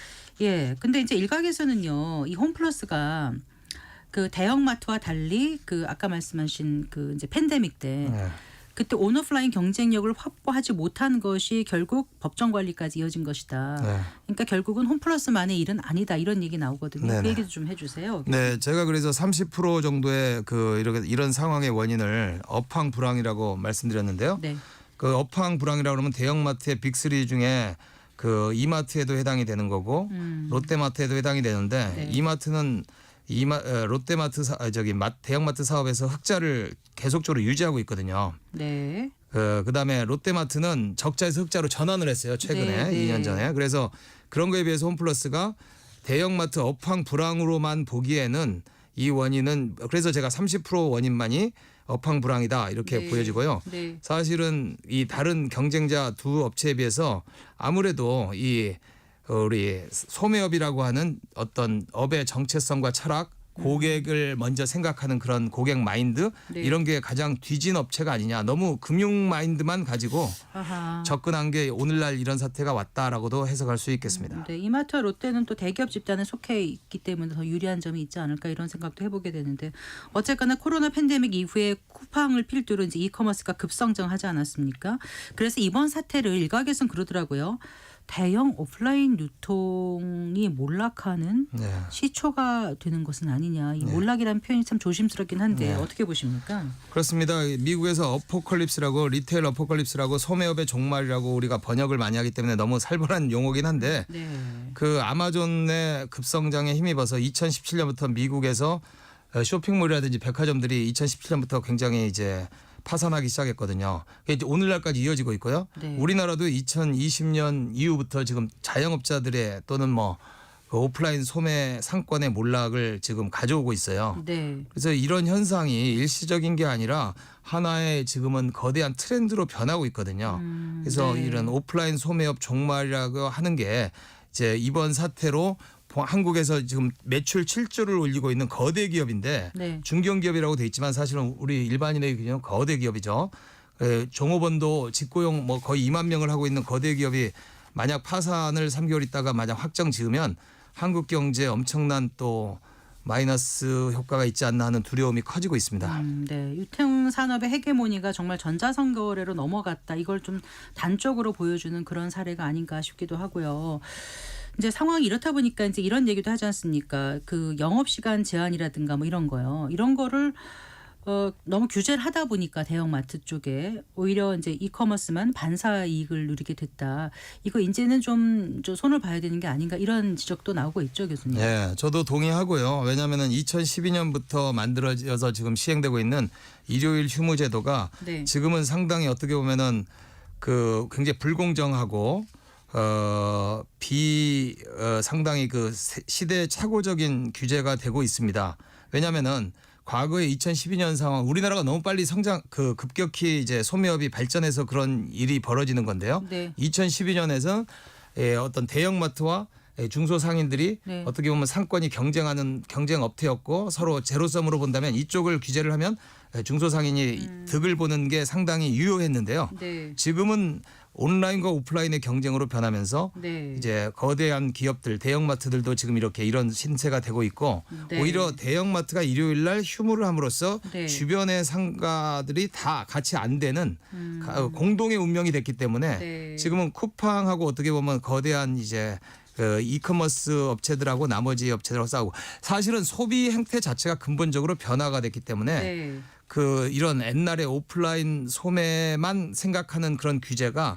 근데 이제 일각에서는요 이 홈플러스가 그 대형마트와 달리 그 아까 말씀하신 그 이제 팬데믹 때. 네. 그때 온오프라인 경쟁력을 확보하지 못한 것이 결국 법정 관리까지 이어진 것이다. 네. 그러니까 결국은 홈플러스만의 일은 아니다 이런 얘기 나오거든요. 네네. 그 얘기도 좀 해주세요. 네, 제가 그래서 30% 정도의 이런 상황의 원인을 업황불황이라고 말씀드렸는데요. 네. 그 업황불황이라고 그러면 대형마트의 빅3 중에 그 이마트에도 해당이 되는 거고 롯데마트에도 해당이 되는데 네. 이마트는 롯데마트 대형마트 사업에서 흑자를 계속적으로 유지하고 있거든요. 네. 그다음에 롯데마트는 적자에서 흑자로 전환을 했어요. 최근에 네, 네. 2년 전에. 그래서 그런 거에 비해서 홈플러스가 대형마트 업황불황으로만 보기에는 이 원인은 그래서 제가 30% 원인만이 업황불황이다 이렇게 네. 보여지고요. 네. 사실은 이 다른 경쟁자 두 업체에 비해서 아무래도 우리 소매업이라고 하는 어떤 업의 정체성과 철학, 고객을 먼저 생각하는 그런 고객 마인드 네. 이런 게 가장 뒤진 업체가 아니냐. 너무 금융 마인드만 가지고 아하. 접근한 게 오늘날 이런 사태가 왔다라고도 해석할 수 있겠습니다. 네, 이마트와 롯데는 또 대기업 집단에 속해 있기 때문에 더 유리한 점이 있지 않을까 이런 생각도 해보게 되는데 어쨌거나 코로나 팬데믹 이후에 쿠팡을 필두로 이제 이커머스가 급성장하지 않았습니까? 그래서 이번 사태를 일각에서는 그러더라고요. 대형 오프라인 유통이 몰락하는 네. 시초가 되는 것은 아니냐. 이 몰락이라는 표현이 참 조심스럽긴 한데 네. 어떻게 보십니까? 그렇습니다. 미국에서 어포컬립스라고 리테일 어포컬립스라고 소매업의 종말이라고 우리가 번역을 많이 하기 때문에 너무 살벌한 용어긴 한데 네. 그 아마존의 급성장에 힘입어서 2017년부터 미국에서 쇼핑몰이라든지 백화점들이 2017년부터 굉장히 이제 파산하기 시작했거든요. 그게 이제 오늘날까지 이어지고 있고요. 네. 우리나라도 2020년 이후부터 지금 자영업자들의 또는 그 오프라인 소매 상권의 몰락을 지금 가져오고 있어요. 네. 그래서 이런 현상이 일시적인 게 아니라 하나의 지금은 거대한 트렌드로 변하고 있거든요. 그래서 네. 이런 오프라인 소매업 종말이라고 하는 게 이제 이번 사태로 한국에서 지금 매출 7조를 올리고 있는 거대 기업인데 네. 중견기업이라고 돼 있지만 사실은 우리 일반인의 그냥 거대 기업이죠. 종업원도 직고용 거의 2만 명을 하고 있는 거대 기업이 만약 파산을 3개월 있다가 만약 확정 지으면 한국 경제에 엄청난 또 마이너스 효과가 있지 않나 하는 두려움이 커지고 있습니다. 네. 유통 산업의 헤게모니가 정말 전자선거래로 넘어갔다. 이걸 좀 단적으로 보여주는 그런 사례가 아닌가 싶기도 하고요. 이제 상황이 이렇다 보니까 이제 이런 얘기도 하지 않습니까? 그 영업 시간 제한이라든가 뭐 이런 거요. 이런 거를 너무 규제를 하다 보니까 대형마트 쪽에 오히려 이제 이커머스만 반사 이익을 누리게 됐다. 이거 이제는 좀 손을 봐야 되는 게 아닌가 이런 지적도 나오고 있죠, 교수님. 네, 저도 동의하고요. 왜냐하면 2012년부터 만들어져서 지금 시행되고 있는 일요일 휴무 제도가 네. 지금은 상당히 어떻게 보면은 그 굉장히 불공정하고 상당히 그 시대착오적인 규제가 되고 있습니다. 왜냐하면은 과거에 2012년 상황 우리나라가 너무 빨리 급격히 이제 소매업이 발전해서 그런 일이 벌어지는 건데요. 네. 2012년에서 어떤 대형마트와 중소상인들이 네. 어떻게 보면 상권이 경쟁하는 경쟁 업체였고 서로 제로섬으로 본다면 이쪽을 규제를 하면 중소상인이 득을 보는 게 상당히 유효했는데요. 네. 지금은 온라인과 오프라인의 경쟁으로 변하면서 네. 이제 거대한 기업들, 대형마트들도 지금 이런 신세가 되고 있고 네. 오히려 대형마트가 일요일 날 휴무를 함으로써 네. 주변의 상가들이 다 같이 안 되는 공동의 운명이 됐기 때문에 네. 지금은 쿠팡하고 어떻게 보면 거대한 이제 그 이커머스 업체들하고 나머지 업체들하고 싸우고 사실은 소비 행태 자체가 근본적으로 변화가 됐기 때문에 네. 그 이런 옛날에 오프라인 소매만 생각하는 그런 규제가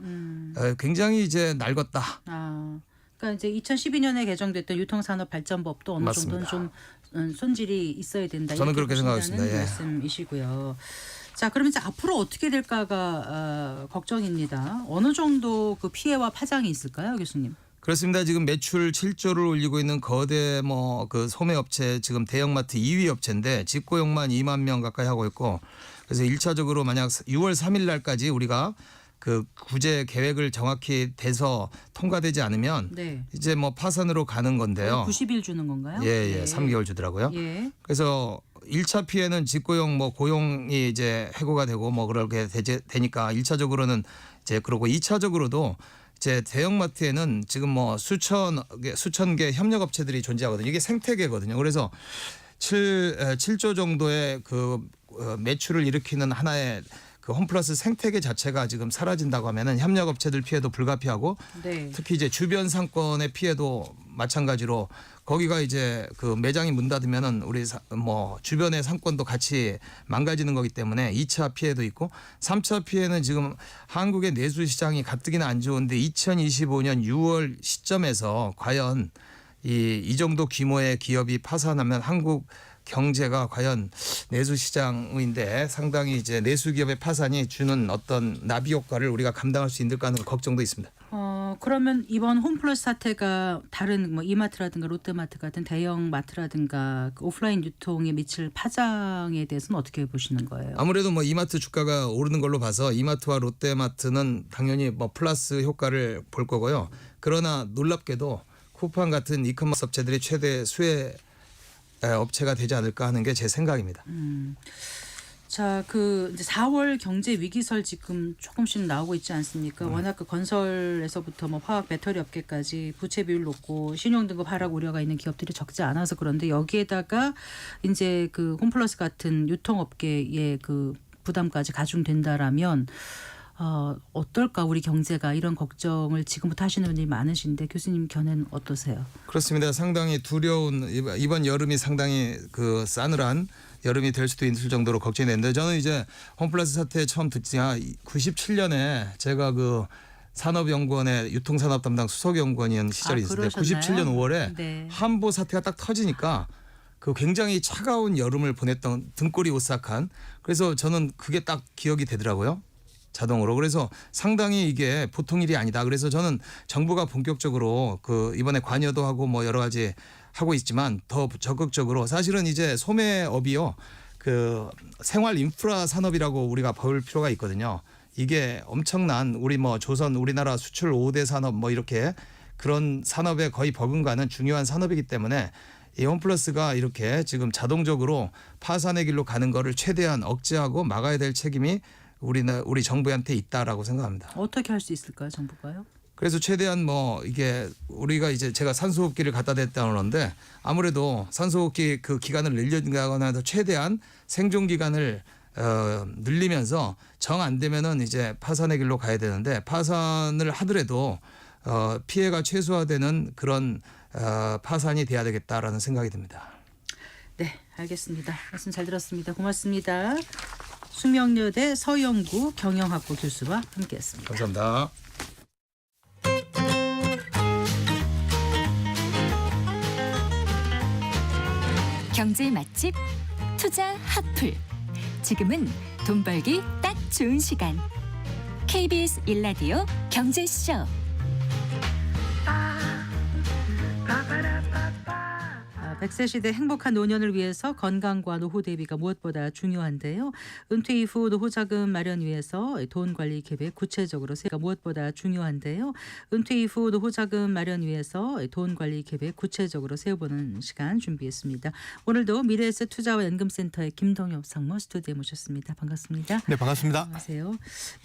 굉장히 이제 낡았다. 아, 그러니까 이제 2012년에 개정됐던 유통산업발전법도 어느 맞습니다. 정도는 좀 손질이 있어야 된다. 저는 이렇게 그렇게 생각하고 보신다는 있습니다. 예. 말씀이시고요. 자, 그러면 이제 앞으로 어떻게 될까가 걱정입니다. 어느 정도 그 피해와 파장이 있을까요, 교수님? 그렇습니다. 지금 매출 7조를 올리고 있는 거대 그 소매 업체 지금 대형마트 2위 업체인데 직고용만 2만 명 가까이 하고 있고 그래서 1차적으로 만약 6월 3일 날까지 우리가 그 구제 계획을 정확히 돼서 통과되지 않으면 네. 이제 뭐 파산으로 가는 건데요. 90일 주는 건가요? 예, 3개월 주더라고요. 예. 그래서 1차 피해는 직고용 고용이 이제 해고가 되고 뭐 그렇게 되니까 1차적으로는 이제 그러고 2차적으로도 이제 대형마트에는 지금 뭐 수천 개 협력업체들이 존재하거든요. 이게 생태계거든요. 그래서 7조 정도의 그 매출을 일으키는 하나의 그 홈플러스 생태계 자체가 지금 사라진다고 하면은 협력업체들 피해도 불가피하고 네. 특히 이제 주변 상권의 피해도 마찬가지로 거기가 이제 그 매장이 문 닫으면은 우리 뭐 주변의 상권도 같이 망가지는 거기 때문에 2차 피해도 있고 3차 피해는 지금 한국의 내수 시장이 가뜩이나 안 좋은데 2025년 6월 시점에서 과연 이 정도 규모의 기업이 파산하면 한국 경제가 과연 내수 시장인데 상당히 이제 내수 기업의 파산이 주는 어떤 나비 효과를 우리가 감당할 수 있을까 하는 걱정도 있습니다. 그러면 이번 홈플러스 사태가 다른 뭐 이마트라든가 롯데마트 같은 대형 마트라든가 그 오프라인 유통에 미칠 파장에 대해서는 어떻게 보시는 거예요? 아무래도 뭐 이마트 주가가 오르는 걸로 봐서 이마트와 롯데마트는 당연히 뭐 플러스 효과를 볼 거고요. 그러나 놀랍게도 쿠팡 같은 이커머스 업체들이 최대 수혜 업체가 되지 않을까 하는 게 제 생각입니다. 자, 그 이제 4월 경제 위기설 지금 조금씩 나오고 있지 않습니까? 워낙 그 건설에서부터 뭐 화학 배터리 업계까지 부채 비율 높고 신용 등급 하락 우려가 있는 기업들이 적지 않아서 그런데 여기에다가 이제 그 홈플러스 같은 유통업계의 그 부담까지 가중된다라면 어떨까 우리 경제가 이런 걱정을 지금부터 하시는 분들이 많으신데 교수님 견해는 어떠세요? 그렇습니다. 상당히 두려운 이번 여름이 상당히 그 싸늘한 여름이 될 수도 있을 정도로 걱정이 되는데 저는 이제 홈플러스 사태 처음 듣자 97년에 제가 그 산업연구원의 유통산업 담당 수석연구원이었던 시절이 있었는데 그러셨나요? 97년 5월에 네. 한보 사태가 딱 터지니까 그 굉장히 차가운 여름을 보냈던 등골이 오싹한 그래서 저는 그게 딱 기억이 되더라고요. 자동으로. 그래서 상당히 이게 보통 일이 아니다. 그래서 저는 정부가 본격적으로 그 이번에 관여도 하고 뭐 여러 가지 하고 있지만 더 적극적으로 사실은 이제 소매업이요. 그 생활 인프라 산업이라고 우리가 볼 필요가 있거든요. 이게 엄청난 우리 뭐 조선 우리나라 수출 5대 산업 뭐 이렇게 그런 산업에 거의 버금가는 중요한 산업이기 때문에 이 홈플러스가 이렇게 지금 자동적으로 파산의 길로 가는 거를 최대한 억제하고 막아야 될 책임이 우리 정부한테 있다라고 생각합니다. 어떻게 할 수 있을까요, 정부가요? 그래서 최대한 뭐 이게 우리가 이제 제가 산소호흡기를 갖다 댔다는 건데 아무래도 산소호흡기 그 기간을 늘려가거나 해서 최대한 생존 기간을 늘리면서 정 안 되면은 이제 파산의 길로 가야 되는데 파산을 하더라도 피해가 최소화되는 그런 파산이 돼야 되겠다라는 생각이 듭니다. 네, 알겠습니다. 말씀 잘 들었습니다. 고맙습니다. 숙명여대 서영구 경영학부 교수와 함께했습니다. 감사합니다. 경제 맛집 투자 핫플. 지금은 돈 벌기 딱 좋은 시간. KBS 1라디오 경제쇼. 100세 시대 행복한 노년을 위해서 건강과 노후 대비가 무엇보다 중요한데요. 은퇴 이후 노후 자금 마련 위해서 돈 관리 계획 구체적으로 세가 무엇보다 중요한데요. 은퇴 이후 노후 자금 마련 위해서 돈 관리 계획 구체적으로 세워보는 시간 준비했습니다. 오늘도 미래에셋 투자와 연금센터의 김동엽 상무 스튜디오에 모셨습니다. 반갑습니다. 네, 반갑습니다. 안녕하세요.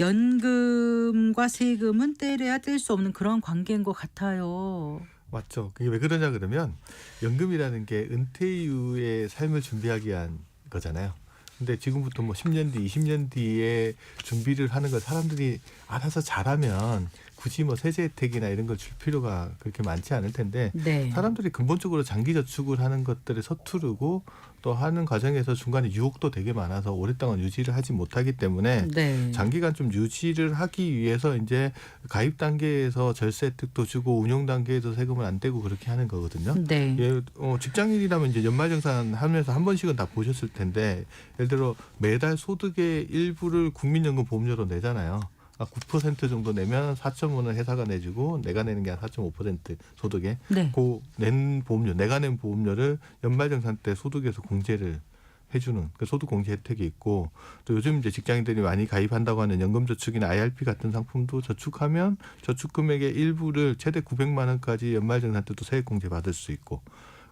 연금과 세금은 떼려야 뗄 수 없는 그런 관계인 것 같아요. 맞죠. 그게 왜 그러냐 그러면 연금이라는 게 은퇴 이후의 삶을 준비하기 위한 거잖아요. 근데 지금부터 뭐 10년 뒤, 20년 뒤에 준비를 하는 걸 사람들이 알아서 잘하면 굳이 뭐 세제 혜택이나 이런 걸 줄 필요가 그렇게 많지 않을 텐데 네. 사람들이 근본적으로 장기 저축을 하는 것들을 서투르고 또 하는 과정에서 중간에 유혹도 되게 많아서 오랫동안 유지를 하지 못하기 때문에 네. 장기간 좀 유지를 하기 위해서 이제 가입 단계에서 절세 혜택도 주고 운용 단계에서 세금을 안 떼고 그렇게 하는 거거든요. 네. 예, 직장인이라면 이제 연말정산 하면서 한 번씩은 다 보셨을 텐데 예를 들어 매달 소득의 일부를 국민연금 보험료로 내잖아요. 9% 정도 내면 4.5는 회사가 내주고 내가 내는 게 한 4.5% 소득에 네. 그 낸 보험료, 내가 낸 보험료를 연말정산 때 소득에서 공제를 해주는 그 소득 공제 혜택이 있고 또 요즘 이제 직장인들이 많이 가입한다고 하는 연금저축이나 IRP 같은 상품도 저축하면 저축 금액의 일부를 최대 900만 원까지 연말정산 때도 세액 공제 받을 수 있고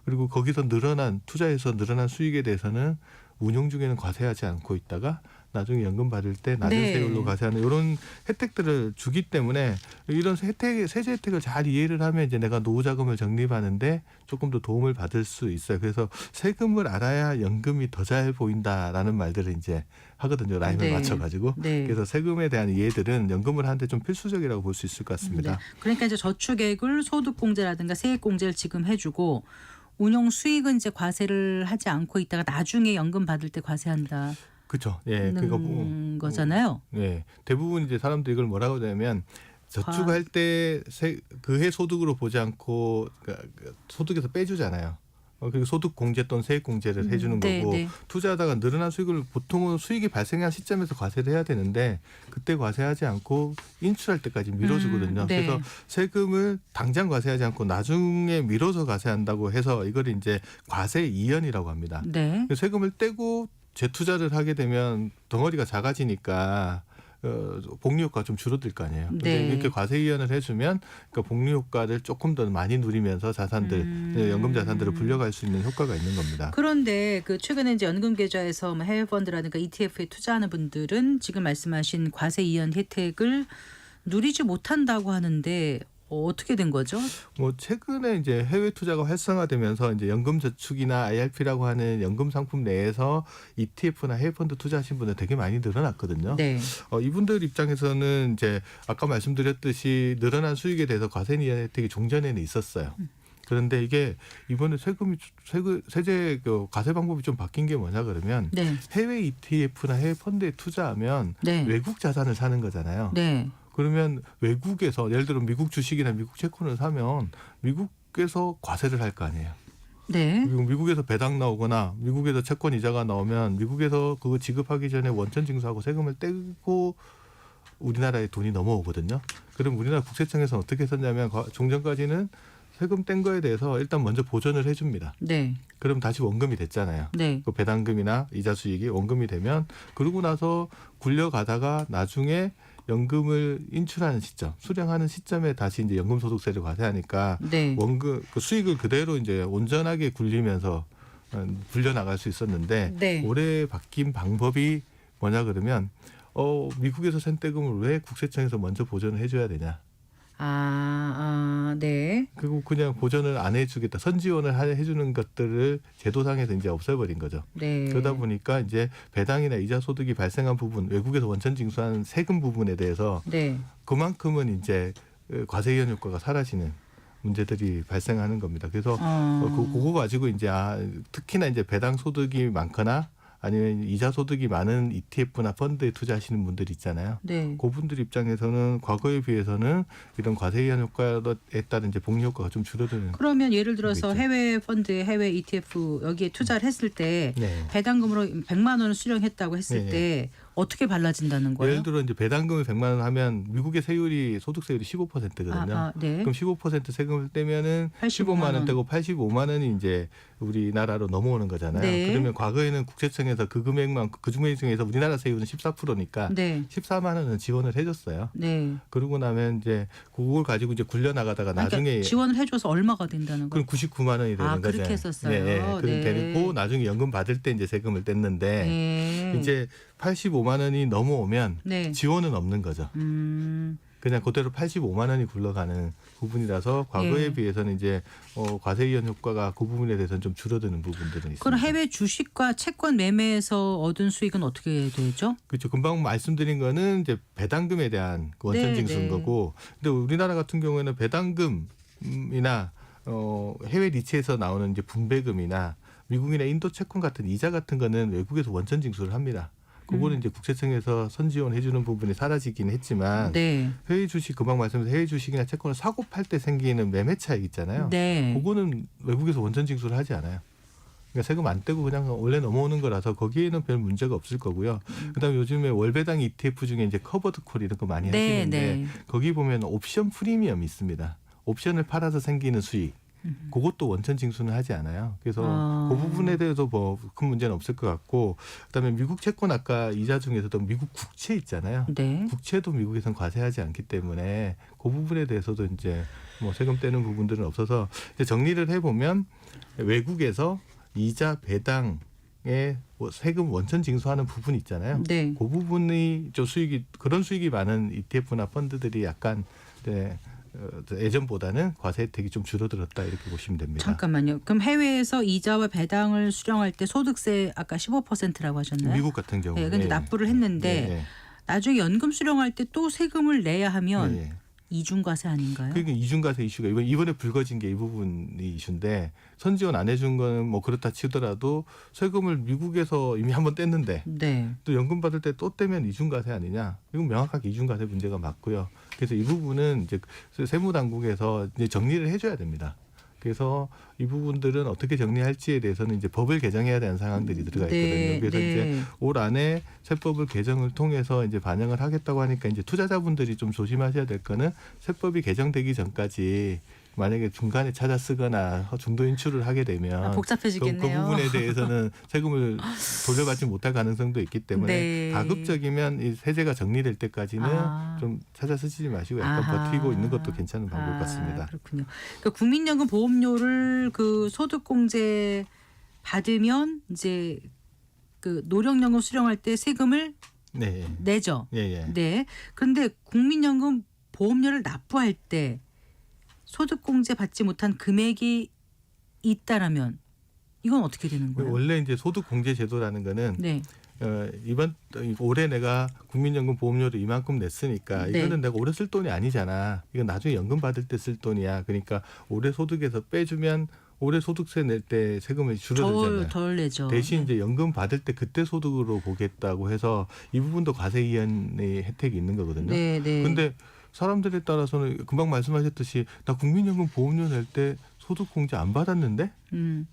그리고 거기서 늘어난 투자에서 늘어난 수익에 대해서는 운용 중에는 과세하지 않고 있다가 나중에 연금 받을 때 낮은 네. 세율로 과세하는 이런 혜택들을 주기 때문에 이런 세제 혜택을 잘 이해를 하면 이제 내가 노후 자금을 적립하는데 조금 더 도움을 받을 수 있어요. 그래서 세금을 알아야 연금이 더 잘 보인다라는 말들을 이제 하거든요. 라임을 네. 맞춰가지고. 네. 그래서 세금에 대한 이해들은 연금을 하는데 좀 필수적이라고 볼 수 있을 것 같습니다. 네. 그러니까 이제 저축액을 소득공제라든가 세액공제를 지금 해주고 운용 수익은 이제 과세를 하지 않고 있다가 나중에 연금 받을 때 과세한다. 그렇죠. 예, 그거 거잖아요. 네, 대부분 이제 사람들이 이걸 뭐라고 하냐면 저축할 때 그해 소득으로 보지 않고 소득에서 빼주잖아요. 그리고 소득 공제 또는 세액 공제를 해주는 네, 거고 네. 투자하다가 늘어난 수익을 보통은 수익이 발생한 시점에서 과세를 해야 되는데 그때 과세하지 않고 인출할 때까지 미뤄주거든요. 네. 그래서 세금을 당장 과세하지 않고 나중에 미뤄서 과세한다고 해서 이걸 이제 과세 이연이라고 합니다. 네. 세금을 떼고 재투자를 하게 되면 덩어리가 작아지니까 복리 효과가 좀 줄어들 거 아니에요. 근데 네. 이렇게 과세 이연을 해주면 그러니까 복리 효과를 조금 더 많이 누리면서 자산들, 연금 자산들을 불려갈 수 있는 효과가 있는 겁니다. 그런데 그 최근에 이제 연금 계좌에서 뭐 해외 펀드라든가 ETF에 투자하는 분들은 지금 말씀하신 과세 이연 혜택을 누리지 못한다고 하는데 어떻게 된 거죠? 뭐 최근에 이제 해외 투자가 활성화되면서 이제 연금 저축이나 IRP라고 하는 연금 상품 내에서 ETF나 해외 펀드 투자하신 분들 되게 많이 늘어났거든요. 네. 이분들 입장에서는 이제 아까 말씀드렸듯이 늘어난 수익에 대해서 과세 이연 혜택이 종전에는 있었어요. 그런데 이게 이번에 세제 과세 방법이 좀 바뀐 게 뭐냐 그러면 네. 해외 ETF나 해외 펀드에 투자하면 네. 외국 자산을 사는 거잖아요. 네. 그러면 외국에서 예를 들어 미국 주식이나 미국 채권을 사면 미국에서 과세를 할 거 아니에요. 네. 그리고 미국에서 배당 나오거나 미국에서 채권 이자가 나오면 미국에서 그거 지급하기 전에 원천 징수하고 세금을 떼고 우리나라에 돈이 넘어오거든요. 그럼 우리나라 국세청에서는 어떻게 했었냐면 종전까지는 세금 뗀 거에 대해서 일단 먼저 보전을 해줍니다. 네. 그럼 다시 원금이 됐잖아요. 네. 그 배당금이나 이자 수익이 원금이 되면 그러고 나서 굴려가다가 나중에 연금을 인출하는 시점, 수령하는 시점에 다시 이제 연금소득세를 과세하니까 네. 원금 그 수익을 그대로 이제 온전하게 굴리면서 굴려 나갈 수 있었는데 네. 올해 바뀐 방법이 뭐냐 그러면 미국에서 생떼금을 왜 국세청에서 먼저 보전을 해줘야 되냐? 네. 그리고 그냥 보전을 안 해주겠다. 선지원을 해주는 것들을 제도상에서 이제 없애버린 거죠. 네. 그러다 보니까 이제 배당이나 이자 소득이 발생한 부분, 외국에서 원천 징수한 세금 부분에 대해서 네. 그만큼은 이제 과세 이연 효과가 사라지는 문제들이 발생하는 겁니다. 그래서 그거 가지고 이제 특히나 이제 배당 소득이 많거나 아니면 이자 소득이 많은 ETF나 펀드에 투자하시는 분들 있잖아요. 네. 그분들 입장에서는 과거에 비해서는 이런 과세 이연 효과에 따른 이제 복리 효과가 좀 줄어드는. 그러면 예를 들어서 있죠. 해외 펀드, 해외 ETF 여기에 투자를 했을 때 네. 배당금으로 100만 원을 수령했다고 했을 네. 때 어떻게 달라진다는 거예요? 예를 들어 이제 배당금을 100만 원 하면 미국의 세율이 소득세율이 15%거든요. 네. 그럼 15% 세금을 떼면은 85만 15만 원 떼고 85만 원이 이제 우리나라로 넘어오는 거잖아요. 네. 그러면 과거에는 국세청에서 그 금액만 그 중에 중에서 우리나라 세율은 14%니까 네. 14만 원은 지원을 해줬어요. 네. 그러고 나면 이제 그걸 가지고 이제 굴려 나가다가 나중에 그러니까 지원을 해줘서 얼마가 된다는 거예요? 그럼 99만 원이 되는 거죠. 그렇게 했었어요. 네, 그럼 네. 되고 나중에 연금 받을 때 이제 세금을 뗐는데 네. 이제 85만 원이 넘어오면 네. 지원은 없는 거죠. 그냥 그대로 85만 원이 굴러가는 부분이라서 과거에 예. 비해서는 이제 과세 이연 효과가 그 부분에 대해서는 좀 줄어드는 부분들은 있습니다. 그럼 해외 주식과 채권 매매에서 얻은 수익은 어떻게 되죠? 그렇죠. 금방 말씀드린 거는 이제 배당금에 대한 그 원천 네, 징수인 네. 거고, 근데 우리나라 같은 경우에는 배당금이나 해외 리츠에서 나오는 이제 분배금이나 미국이나 인도 채권 같은 이자 같은 거는 외국에서 원천 징수를 합니다. 그거는 이제 국세청에서 선지원 해주는 부분이 사라지긴 했지만 네. 해외 주식 금방 말씀드린 해외 주식이나 채권을 사고 팔 때 생기는 매매 차익 있잖아요. 네. 그거는 외국에서 원천 징수를 하지 않아요. 그러니까 세금 안 떼고 그냥 원래 넘어오는 거라서 거기에는 별 문제가 없을 거고요. 그다음에 요즘에 월배당 ETF 중에 이제 커버드 콜 이런 거 많이 네, 하시는데 네. 거기 보면 옵션 프리미엄이 있습니다. 옵션을 팔아서 생기는 수익. 그것도 원천 징수는 하지 않아요. 그래서 그 부분에 대해서 뭐 큰 문제는 없을 것 같고, 그다음에 미국 채권 아까 이자 중에서도 미국 국채 있잖아요. 네. 국채도 미국에선 과세하지 않기 때문에 그 부분에 대해서도 이제 뭐 세금 떼는 부분들은 없어서 이제 정리를 해보면 외국에서 이자 배당에 세금 원천 징수하는 부분 있잖아요. 네. 그 부분이 좀 수익이 그런 수익이 많은 ETF나 펀드들이 약간 예전보다는 과세 혜택이 좀 줄어들었다 이렇게 보시면 됩니다. 잠깐만요. 그럼 해외에서 이자와 배당을 수령할 때 소득세 아까 15%라고 하셨나요? 미국 같은 경우. 네, 근데 납부를 했는데 나중에 연금 수령할 때 또 세금을 내야 하면 이중과세 아닌가요? 그러니까 이중과세 이슈가 이번에 불거진 게 이 부분이 이슈인데, 선지원 안 해준 거는 뭐 그렇다 치더라도 세금을 미국에서 이미 한번 뗐는데 네. 또 연금 받을 때 또 떼면 이중과세 아니냐? 이건 명확하게 이중과세 문제가 맞고요. 그래서 이 부분은 이제 세무당국에서 이제 정리를 해줘야 됩니다. 그래서 이 부분들은 어떻게 정리할지에 대해서는 이제 법을 개정해야 되는 상황들이 들어가 있거든요. 네, 그래서 네. 이제 올 안에 세법을 개정을 통해서 이제 반영을 하겠다고 하니까 이제 투자자분들이 좀 조심하셔야 될 거는 세법이 개정되기 전까지 만약에 중간에 찾아 쓰거나 중도 인출을 하게 되면 복잡해지겠네요. 그 부분에 대해서는 세금을 돌려받지 못할 가능성도 있기 때문에 네. 가급적이면 이 세제가 정리될 때까지는 좀 찾아 쓰시지 마시고 약간 아하. 버티고 있는 것도 괜찮은 방법 같습니다. 그렇군요. 그러니까 국민연금 보험료를 그 소득공제 받으면 이제 그 노령연금 수령할 때 세금을 네. 내죠. 예. 네. 그런데 국민연금 보험료를 납부할 때 소득공제 받지 못한 금액이 있다라면 이건 어떻게 되는 거예요? 원래 이제 소득공제제도라는 거는 네. 올해 내가 국민연금 보험료를 이만큼 냈으니까 네. 이거는 내가 올해 쓸 돈이 아니잖아. 이건 나중에 연금 받을 때 쓸 돈이야. 그러니까 올해 소득에서 빼주면 올해 소득세 낼 때 세금을 줄어들잖아요. 덜 내죠. 대신 이제 연금 받을 때 그때 소득으로 보겠다고 해서 이 부분도 과세 이연의 혜택이 있는 거거든요. 네, 네. 근데 사람들에 따라서는 금방 말씀하셨듯이 나 국민연금 보험료 낼 때 소득공제 안 받았는데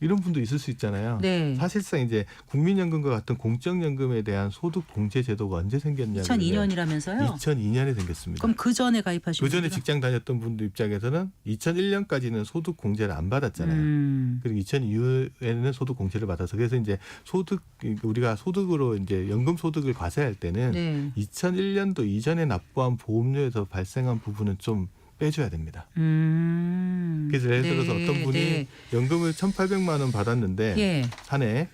이런 분도 있을 수 있잖아요. 네. 사실상 이제 국민연금과 같은 공적연금에 대한 소득공제 제도가 언제 생겼냐면 2002년이라면서요? 2002년에 생겼습니다. 그럼 그 전에 가입하신 그 전에 분들은? 직장 다녔던 분들 입장에서는 2001년까지는 소득공제를 안 받았잖아요. 그리고 2002년에는 소득공제를 받아서 그래서 이제 우리가 소득으로 이제 연금 소득을 과세할 때는 네. 2001년도 이전에 납부한 보험료에서 발생한 부분은 좀 빼줘야 됩니다. 그래서 예를 들어서 네, 어떤 분이 네. 연금을 1,800만 원 받았는데 예. 한 해.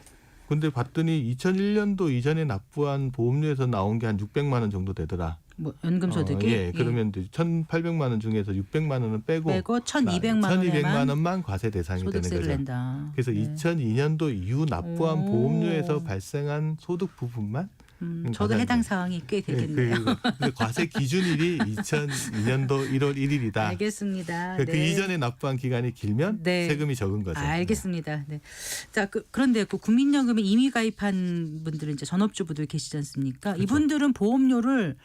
근데 봤더니 2001년도 이전에 납부한 보험료에서 나온 게 한 600만 원 정도 되더라. 뭐 연금 소득이 예, 그러면 이제 1,800만 원 중에서 600만 원은 빼고 1,200만 원만 과세 대상이 되는 소득세를 거죠. 낸다. 그래서 네. 2002년도 이후 납부한 오. 보험료에서 발생한 소득 부분만 저도 해당 사항이 꽤 되겠네요. 그 과세 기준일이 2002년도 1월 1일이다. 알겠습니다. 그 이전에 납부한 기간이 길면 네. 세금이 적은 거죠. 알겠습니다. 네. 자, 그런데 그 국민연금에 이미 가입한 분들은 이제 전업주부들 계시지 않습니까? 그렇죠. 이분들은 보험료를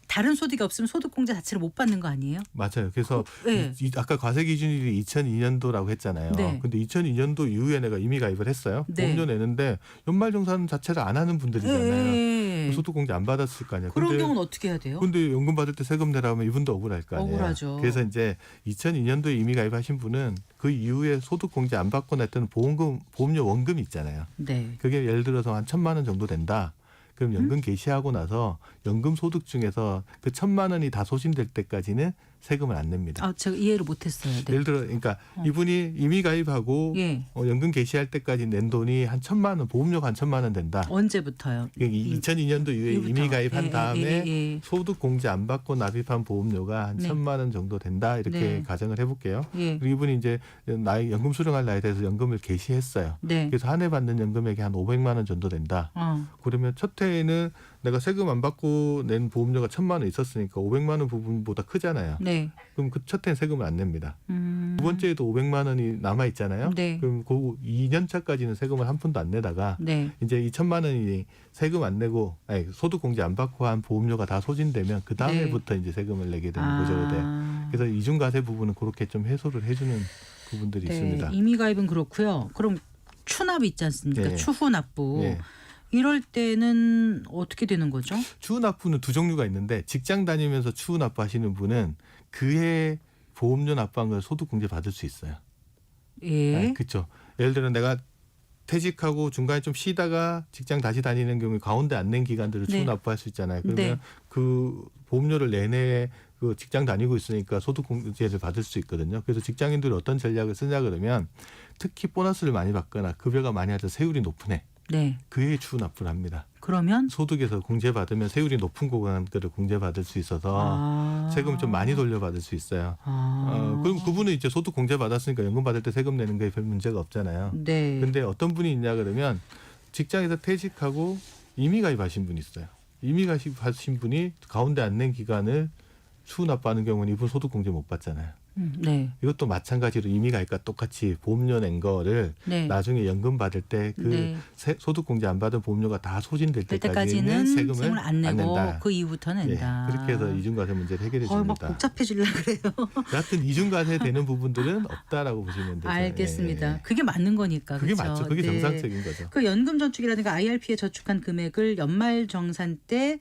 다른 소득이 없으면 소득공제 자체를 못 받는 거 아니에요? 맞아요. 그래서 네. 아까 과세 기준일이 2002년도라고 했잖아요. 네. 근데 2002년도 이후에 내가 이미 가입을 했어요. 네. 보험료 내는데 연말정산 자체를 안 하는 분들이잖아요. 네. 소득공제 안 받았을 거 아니에요. 그런 경우는 어떻게 해야 돼요? 근데 연금 받을 때 세금 내라 하면 이분도 억울할 거 아니에요. 억울하죠. 그래서 이제 2002년도에 이미 가입하신 분은 그 이후에 소득공제 안 받고 냈던 보험료 원금이 있잖아요. 네. 그게 예를 들어서 한 1,000만 원 정도 된다. 그럼 연금 개시하고 나서 연금 소득 중에서 그 1,000만 원이 다 소진될 때까지는 세금을 안 냅니다. 아, 제가 이해를 못했어요. 네. 예를 들어, 그러니까 이분이 이미 가입하고 예. 연금 개시할 때까지 낸 돈이 한 1,000만 원, 보험료가 한 1,000만 원 된다. 언제부터요? 2002년도 이후에 이후부터. 이미 가입한 예, 다음에 예, 예. 소득 공제 안 받고 납입한 보험료가 한 네. 1,000만 원 정도 된다. 이렇게 네. 가정을 해볼게요. 예. 그리고 이분이 이제 나이 연금 수령할 나이에 대해서 연금을 개시했어요. 네. 그래서 한 해 받는 연금액이 한 500만 원 정도 된다. 그러면 첫 해에는 내가 세금 안 받고 낸 보험료가 1,000만 원 있었으니까 500만 원 부분보다 크잖아요. 네. 그럼 그 첫 해는 세금을 안 냅니다. 두 번째에도 500만 원이 남아 있잖아요. 네. 그럼 그 2년 차까지는 세금을 한 푼도 안 내다가 네. 이제 2,000만 원이 세금 안 내고 아니, 소득 공제 안 받고 한 보험료가 다 소진되면 그 다음에부터 이제 세금을 내게 되는 구조가 돼요. 그래서 이중과세 부분은 그렇게 좀 해소를 해주는 부분들이 네. 있습니다. 임의 가입은 그렇고요. 그럼 추납이 있지 않습니까? 예. 추후 납부. 예. 이럴 때는 어떻게 되는 거죠? 추후 납부는 두 종류가 있는데 직장 다니면서 추후 납부하시는 분은 그해 보험료 납부한 걸 소득 공제 받을 수 있어요. 예. 그렇죠. 예를 들어 내가 퇴직하고 중간에 좀 쉬다가 직장 다시 다니는 경우에 가운데 안 낸 기간들을 추후 네. 납부할 수 있잖아요. 그러면 네. 그 보험료를 내내 그 직장 다니고 있으니까 소득 공제를 받을 수 있거든요. 그래서 직장인들이 어떤 전략을 쓰냐 그러면 특히 보너스를 많이 받거나 급여가 많이 하자 세율이 높은 해 네. 그해 추후 납부를 합니다. 그러면 소득에서 공제받으면 세율이 높은 구간들을 공제받을 수 있어서 세금 좀 많이 돌려받을 수 있어요. 그럼 그분은 이제 소득 공제받았으니까 연금 받을 때 세금 내는 게 별 문제가 없잖아요. 네. 근데 어떤 분이 있냐 그러면 직장에서 퇴직하고 이미 가입하신 분이 있어요. 이미 가입하신 분이 가운데 안 낸 기간을 추후 납부하는 경우는 이분 소득 공제 못 받잖아요. 네. 이것도 마찬가지로 이미 가입과 똑같이 보험료 낸 거를 네. 나중에 연금 받을 때 그 네. 소득 공제 안 받은 보험료가 다 소진될 될 때까지는 때까지는 세금을 안 내고 낸다. 그 이후부터 예, 낸다. 그렇게 해서 이중과세 문제를 해결해 막 줍니다. 복잡해지려 그래요. 여하튼 이중과세 되는 부분들은 없다라고 보시면 되죠. 알겠습니다. 예. 그게 맞는 거니까. 그게 그렇죠? 맞죠. 그게 네. 정상적인 거죠. 그 연금 저축이라든가 IRP에 저축한 금액을 연말 정산 때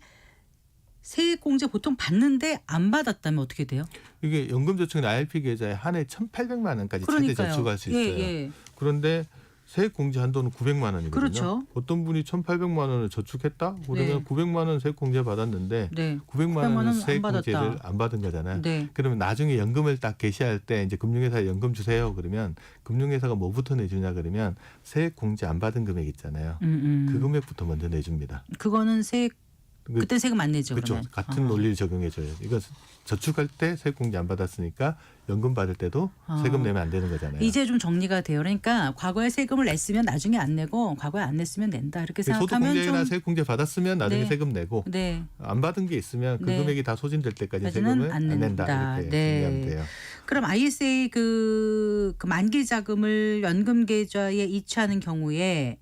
세액공제 보통 받는데 안 받았다면 어떻게 돼요? 이게 연금저축은 IRP 계좌에 한 해 1,800만 원까지 최대 그러니까요. 저축할 수 있어요. 예. 그런데 세액공제 한도는 900만 원이거든요. 그렇죠. 어떤 분이 1,800만 원을 저축했다? 그러면 네. 900만 원 세액공제 받았는데 네. 900만 900만 원은 원은 안 세액공제를 받았다. 안 받은 거잖아요. 네. 그러면 나중에 연금을 딱 개시할 때 이제 금융회사에 연금 주세요. 그러면 금융회사가 뭐부터 내주냐 그러면 세액공제 안 받은 금액 있잖아요. 그 금액부터 먼저 내줍니다. 그거는 세액 그때 세금 안 내죠. 그렇죠. 그러면. 같은 논리를 적용해줘요. 이거 저축할 때 세액공제 안 받았으니까 연금 받을 때도 세금 내면 안 되는 거잖아요. 이제 좀 정리가 돼요. 그러니까 과거에 세금을 냈으면 나중에 안 내고 과거에 안 냈으면 낸다. 이렇게 생각하면 소득공제나 좀 세액공제 받았으면 나중에 네. 세금 내고 네. 안 받은 게 있으면 그 네. 금액이 다 소진될 때까지 까지는 세금을 안 안 낸다. 낸다. 이렇게 네. 정리하면 돼요. 그럼 ISA 그 만기 자금을 연금 계좌에 이체하는 경우에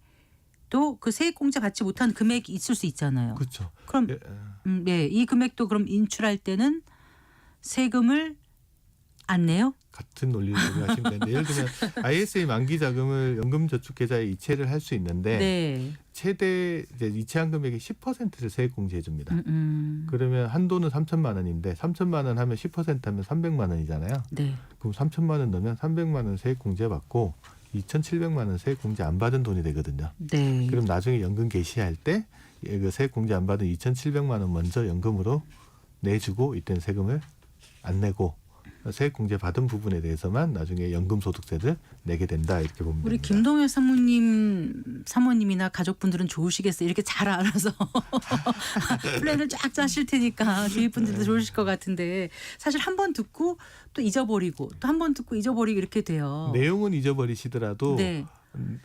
또 그 세액공제 받지 못한 금액이 있을 수 있잖아요. 그렇죠. 그럼 예, 네, 이 금액도 그럼 인출할 때는 세금을 안 내요? 같은 논리를 적용하시면 되는데 예를 들면 ISA 만기 자금을 연금저축 계좌에 이체를 할 수 있는데 네. 최대 이제 이체한 금액의 10%를 세액공제해 줍니다. 음. 그러면 한도는 3천만 원인데 3천만 원 하면 10% 하면 300만 원이잖아요. 네. 그럼 3천만 원 넣으면 300만 원 세액공제 받고 2,700만 원 세액공제 안 받은 돈이 되거든요. 네. 그럼 나중에 연금 개시할 때 그 세액공제 안 받은 2,700만 원 먼저 연금으로 내주고 이때는 세금을 안 내고 세액공제 받은 부분에 대해서만 나중에 연금소득세를 내게 된다 이렇게 보면 우리 됩니다. 김동현 사모님이나 가족분들은 좋으시겠어요. 이렇게 잘 알아서 플랜을 쫙 짜실 테니까 주위 분들도 좋으실 것 같은데 사실 한 번 듣고 또 잊어버리고 또 한 번 듣고 잊어버리고 이렇게 돼요. 내용은 잊어버리시더라도 네.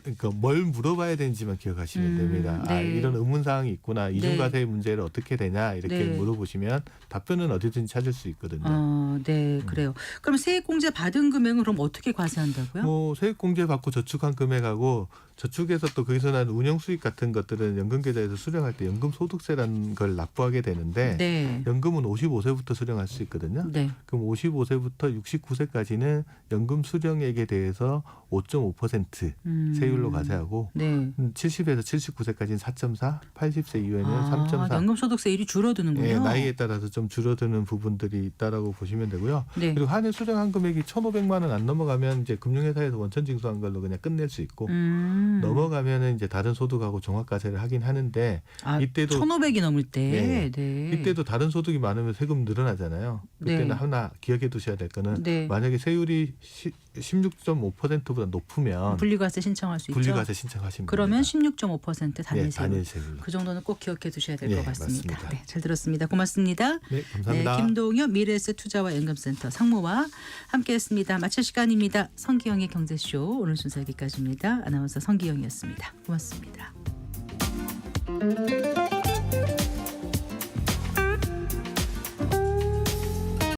그러니까 뭘 물어봐야 되는지만 기억하시면 됩니다. 아, 네. 이런 의문 사항이 있구나. 이중과세 문제를 어떻게 되냐 이렇게 네. 물어보시면 답변은 어디든지 찾을 수 있거든요. 네, 그래요. 그럼 세액공제 받은 금액은 그럼 어떻게 과세한다고요? 뭐 세액공제 받고 저축한 금액하고 저축해서 또 거기서 난 운영 수익 같은 것들은 연금계좌에서 수령할 때 연금소득세라는 걸 납부하게 되는데 네. 연금은 55세부터 수령할 수 있거든요. 네. 그럼 55세부터 69세까지는 연금 수령액에 대해서 5.5% 세율로 과세하고 네. 70에서 79세까지는 4.4, 80세 이후에는 3.4. 연금소득세율이 줄어드는군요. 예, 나이에 따라서 좀 줄어드는 부분들이 있다라고 보시면 되고요. 네. 그리고 한해 수령한 금액이 1,500만 원 안 넘어가면 이제 금융회사에서 원천 징수한 걸로 그냥 끝낼 수 있고 넘어가면은 이제 다른 소득하고 종합과세를 하긴 하는데 이때도 1,500이 넘을 때. 네. 네. 이때도 다른 소득이 많으면 세금 늘어나잖아요. 그때는 네. 하나 기억해 두셔야 될 거는 네. 만약에 세율이 16.5%보다 높으면 분리과세 신청할 수 있죠. 분리과세 신청하시면 그러면 됩니다. 16.5% 단일 네, 세율. 단일 세율로. 그 정도는 꼭 기억해 두셔야 될 것 예, 같습니다. 맞습니다. 네, 잘 들었습니다. 고맙습니다. 네, 감사합니다. 네, 김동엽 미래에셋 투자와 연금센터 상무와 함께했습니다. 마칠 시간입니다. 성기영의 경제쇼 오늘 순서 여기까지입니다. 아나운서 성기영이었습니다. 고맙습니다.